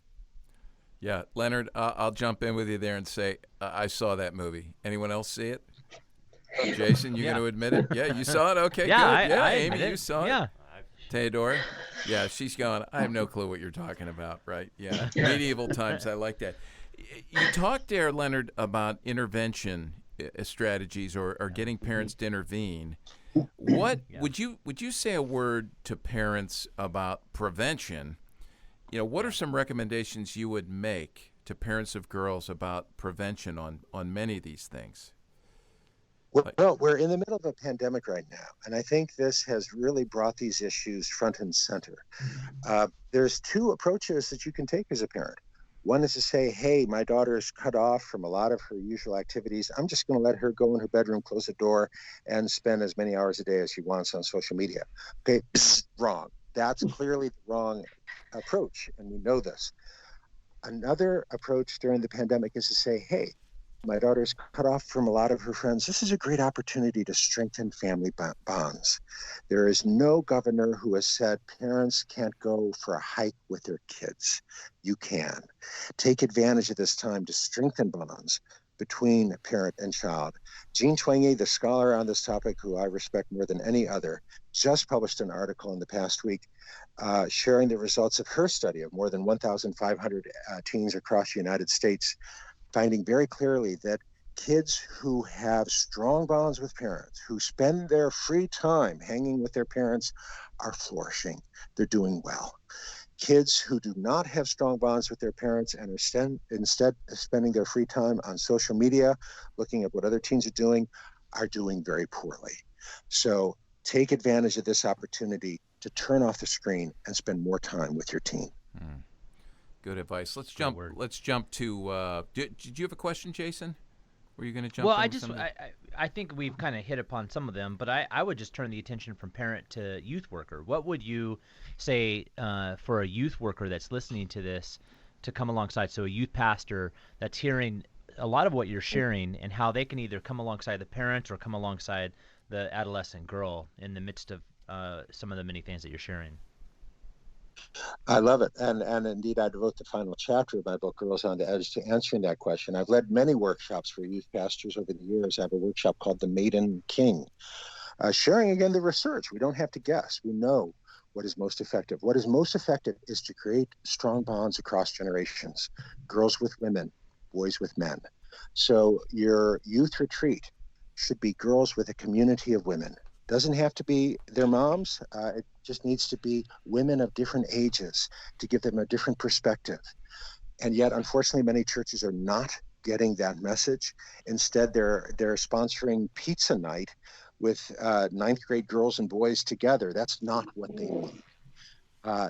Yeah, Leonard, I'll jump in with you there and say, I saw that movie. Anyone else see it? Jason, you going to admit it? Yeah, you saw it? Okay, good. Yeah, Amy, you saw it? Yeah. Theodora? Yeah, she's going, I have no clue what you're talking about, right? Yeah, medieval times, I like that. You talked there, Leonard, about intervention strategies or getting parents to intervene. What Yeah. would you say a word to parents about prevention? What are some recommendations you would make to parents of girls about prevention on many of these things? Well, we're in the middle of a pandemic right now, and I think this has really brought these issues front and center. There's two approaches that you can take as a parent. One is to say, hey, my daughter is cut off from a lot of her usual activities. I'm just going to let her go in her bedroom, close the door, and spend as many hours a day as she wants on social media. Okay, wrong. That's clearly the wrong approach, and we know this. Another approach during the pandemic is to say, hey, my daughter's cut off from a lot of her friends. This is a great opportunity to strengthen family bonds. There is no governor who has said parents can't go for a hike with their kids. You can. Take advantage of this time to strengthen bonds between parent and child. Jean Twenge, the scholar on this topic, who I respect more than any other, just published an article in the past week sharing the results of her study of more than 1,500 teens across the United States, finding very clearly that kids who have strong bonds with parents, who spend their free time hanging with their parents, are flourishing. They're doing well. Kids who do not have strong bonds with their parents and are instead spending their free time on social media, looking at what other teens are doing very poorly. So take advantage of this opportunity to turn off the screen and spend more time with your teen. Good advice. Let's jump to. Did you have a question, Jason? Were you going to jump? Well, I think we've kind of hit upon some of them, but I would just turn the attention from parent to youth worker. What would you say for a youth worker that's listening to this to come alongside? So a youth pastor that's hearing a lot of what you're sharing and how they can either come alongside the parent or come alongside the adolescent girl in the midst of some of the many things that you're sharing. I love it. And indeed, I devote the final chapter of my book, Girls on the Edge, to answering that question. I've led many workshops for youth pastors over the years. I have a workshop called The Maiden King, sharing again the research. We don't have to guess. We know what is most effective. What is most effective is to create strong bonds across generations, girls with women, boys with men. So your youth retreat should be girls with a community of women. Doesn't have to be their moms. It just needs to be women of different ages to give them a different perspective. And yet, unfortunately, many churches are not getting that message. Instead, they're sponsoring pizza night with ninth grade girls and boys together. That's not what they need.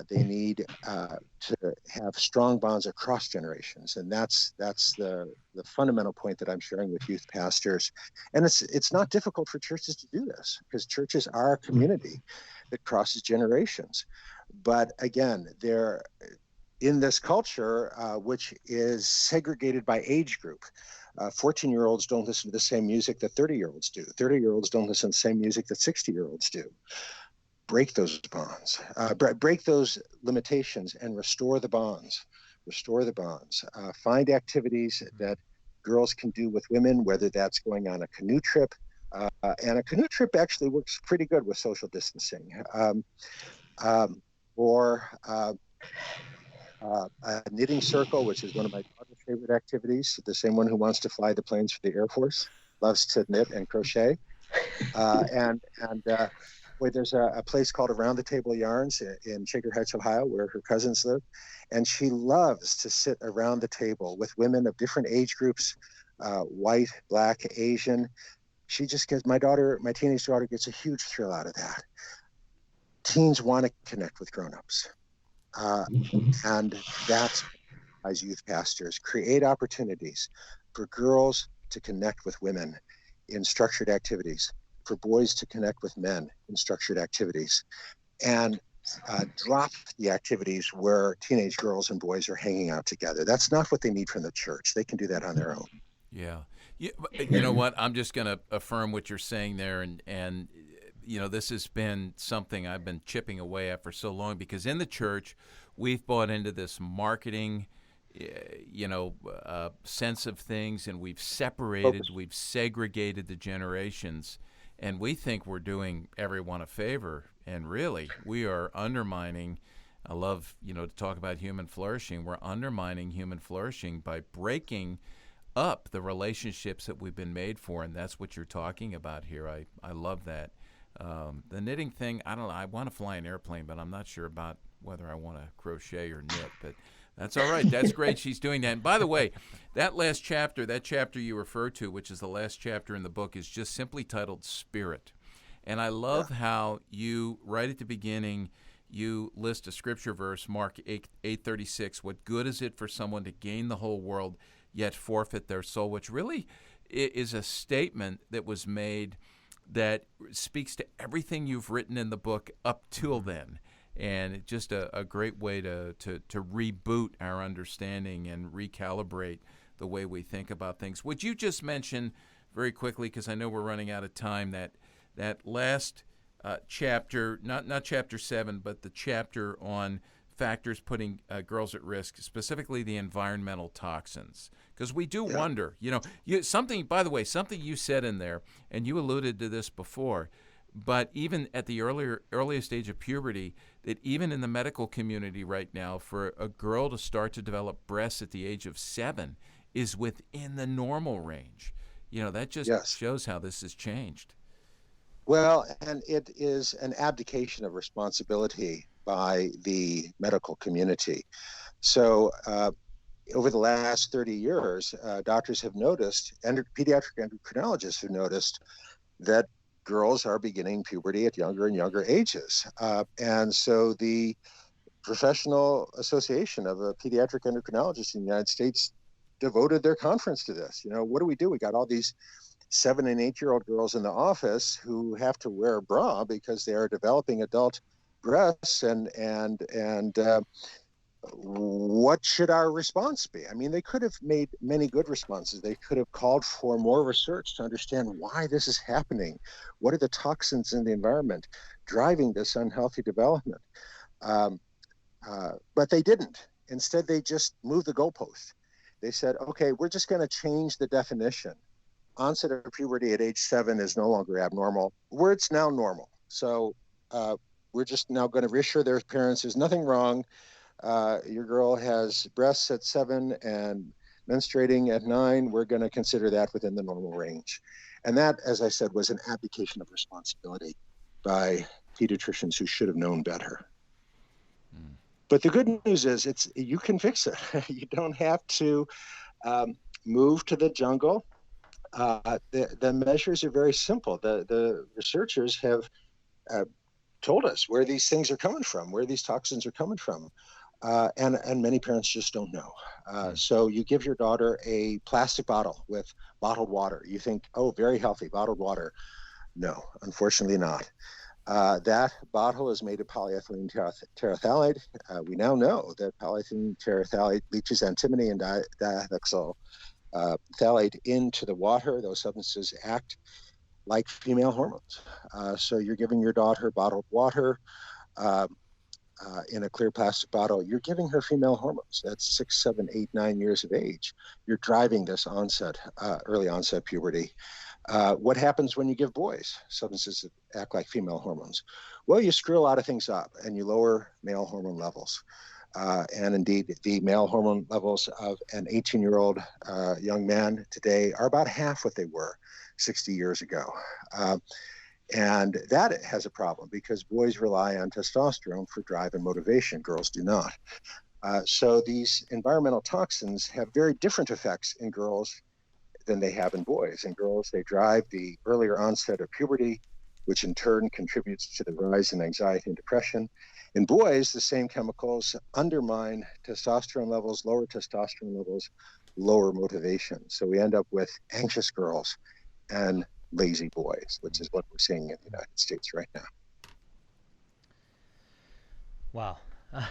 They need to have strong bonds across generations, and that's the fundamental point that I'm sharing with youth pastors. And it's not difficult for churches to do this because churches are a community that crosses generations. But again, they're in this culture which is segregated by age group. 14-year-olds don't listen to the same music that 30-year-olds do. 30-year-olds don't listen to the same music that 60-year-olds do. Break those bonds, break those limitations, and restore the bonds. Find activities that girls can do with women, whether that's going on a canoe trip. And a canoe trip actually works pretty good with social distancing. Or a knitting circle, which is one of my daughter's favorite activities. The same one who wants to fly the planes for the Air Force loves to knit and crochet. Where there's a place called Around the Table Yarns in Shaker Heights, Ohio, where her cousins live. And she loves to sit around the table with women of different age groups, white, black, Asian. She just gets, my teenage daughter gets a huge thrill out of that. Teens want to connect with grownups. And that's, as youth pastors, create opportunities for girls to connect with women in structured activities, for boys to connect with men in structured activities, and drop the activities where teenage girls and boys are hanging out together. That's not what they need from the church. They can do that on their own. Yeah. You know what? I'm just going to affirm what you're saying there. And this has been something I've been chipping away at for so long, because in the church, we've bought into this marketing sense of things, and we've we've segregated the generations. And we think we're doing everyone a favor, and really, we are undermining. I love, to talk about human flourishing. We're undermining human flourishing by breaking up the relationships that we've been made for, and that's what you're talking about here. I love that. The knitting thing, I don't know. I want to fly an airplane, but I'm not sure about whether I want to crochet or knit. But that's all right. That's great. She's doing that. And by the way, that last chapter, that chapter you refer to, which is the last chapter in the book, is just simply titled Spirit. And I love how you, right at the beginning, you list a scripture verse, Mark 8:36. What good is it for someone to gain the whole world, yet forfeit their soul? Which really is a statement that was made that speaks to everything you've written in the book up till then. And it's just a great way to reboot our understanding and recalibrate the way we think about things. Would you just mention very quickly, because I know we're running out of time, that last chapter, not chapter 7, but the chapter on factors putting girls at risk, specifically the environmental toxins. Because we do wonder, something, by the way, something you said in there, and you alluded to this before, but even at the earliest stage of puberty, that even in the medical community right now, for a girl to start to develop breasts at the age of 7 is within the normal range. That just shows how this has changed. Well, and it is an abdication of responsibility by the medical community. So over the last 30 years, doctors have noticed, and pediatric endocrinologists have noticed, that girls are beginning puberty at younger and younger ages. And so the Professional Association of Pediatric Endocrinologists in the United States devoted their conference to this. What do? We got all these 7 and 8-year-old girls in the office who have to wear a bra because they are developing adult breasts, and what should our response be? I mean, they could have made many good responses. They could have called for more research to understand why this is happening. What are the toxins in the environment driving this unhealthy development? But they didn't. Instead, they just moved the goalpost. They said, okay, we're just going to change the definition. Onset of puberty at age 7 is no longer abnormal. It's now normal. So we're just now going to reassure their parents there's nothing wrong. Your girl has breasts at 7 and menstruating at 9. We're going to consider that within the normal range. And that, as I said, was an abdication of responsibility by pediatricians who should have known better. But the good news is you can fix it. You don't have to move to the jungle. The measures are very simple. The researchers have told us where these things are coming from, where these toxins are coming from. And many parents just don't know. So you give your daughter a plastic bottle with bottled water. You think, oh, very healthy, bottled water. No, unfortunately not. That bottle is made of polyethylene terephthalate. We now know that polyethylene terephthalate leaches antimony and diethyl phthalate into the water. Those substances act like female hormones. So you're giving your daughter bottled water in a clear plastic bottle. You're giving her female hormones. That's 6, 7, 8, 9 years of age. You're driving this early onset puberty. What happens when you give boys substances that act like female hormones? Well, you screw a lot of things up and you lower male hormone levels. And indeed, the male hormone levels of an 18-year-old young man today are about half what they were 60 years ago. And that has a problem because boys rely on testosterone for drive and motivation. Girls do not. So these environmental toxins have very different effects in girls than they have in boys. In girls, they drive the earlier onset of puberty, which in turn contributes to the rise in anxiety and depression. In boys, the same chemicals undermine testosterone levels, lower testosterone levels, lower motivation. So we end up with anxious girls and lazy boys, which is what we're seeing in the United States right now. Wow.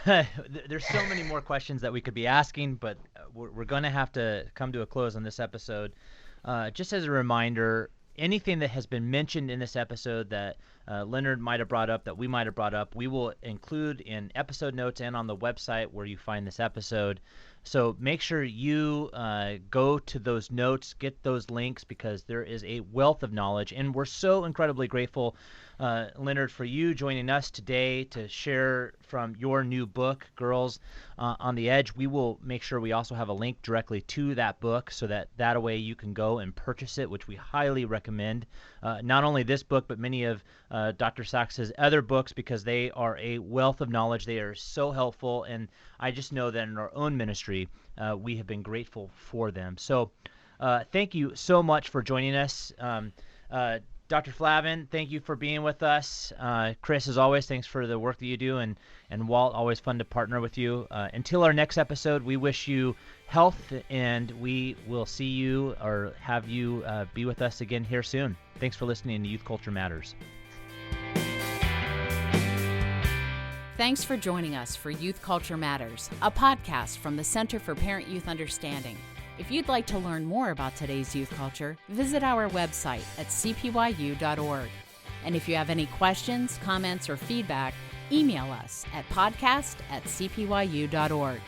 There's so many more questions that we could be asking, but we're going to have to come to a close on this episode. Just as a reminder, anything that has been mentioned in this episode that Leonard might have brought up, that we might have brought up, we will include in episode notes and on the website where you find this episode. So make sure you go to those notes, get those links, because there is a wealth of knowledge, and we're so incredibly grateful Leonard, for you joining us today to share from your new book, Girls on the Edge. We will make sure we also have a link directly to that book so that way you can go and purchase it, which we highly recommend. Not only this book, but many of Dr. Sax's other books, because they are a wealth of knowledge. They are so helpful, and I just know that in our own ministry, we have been grateful for them. So thank you so much for joining us. Dr. Flavin, thank you for being with us. Chris, as always, thanks for the work that you do. And Walt, always fun to partner with you. Until our next episode, we wish you health, and we will see you or have you be with us again here soon. Thanks for listening to Youth Culture Matters. Thanks for joining us for Youth Culture Matters, a podcast from the Center for Parent-Youth Understanding. If you'd like to learn more about today's youth culture, visit our website at cpyu.org. And if you have any questions, comments, or feedback, email us at podcast@cpyu.org.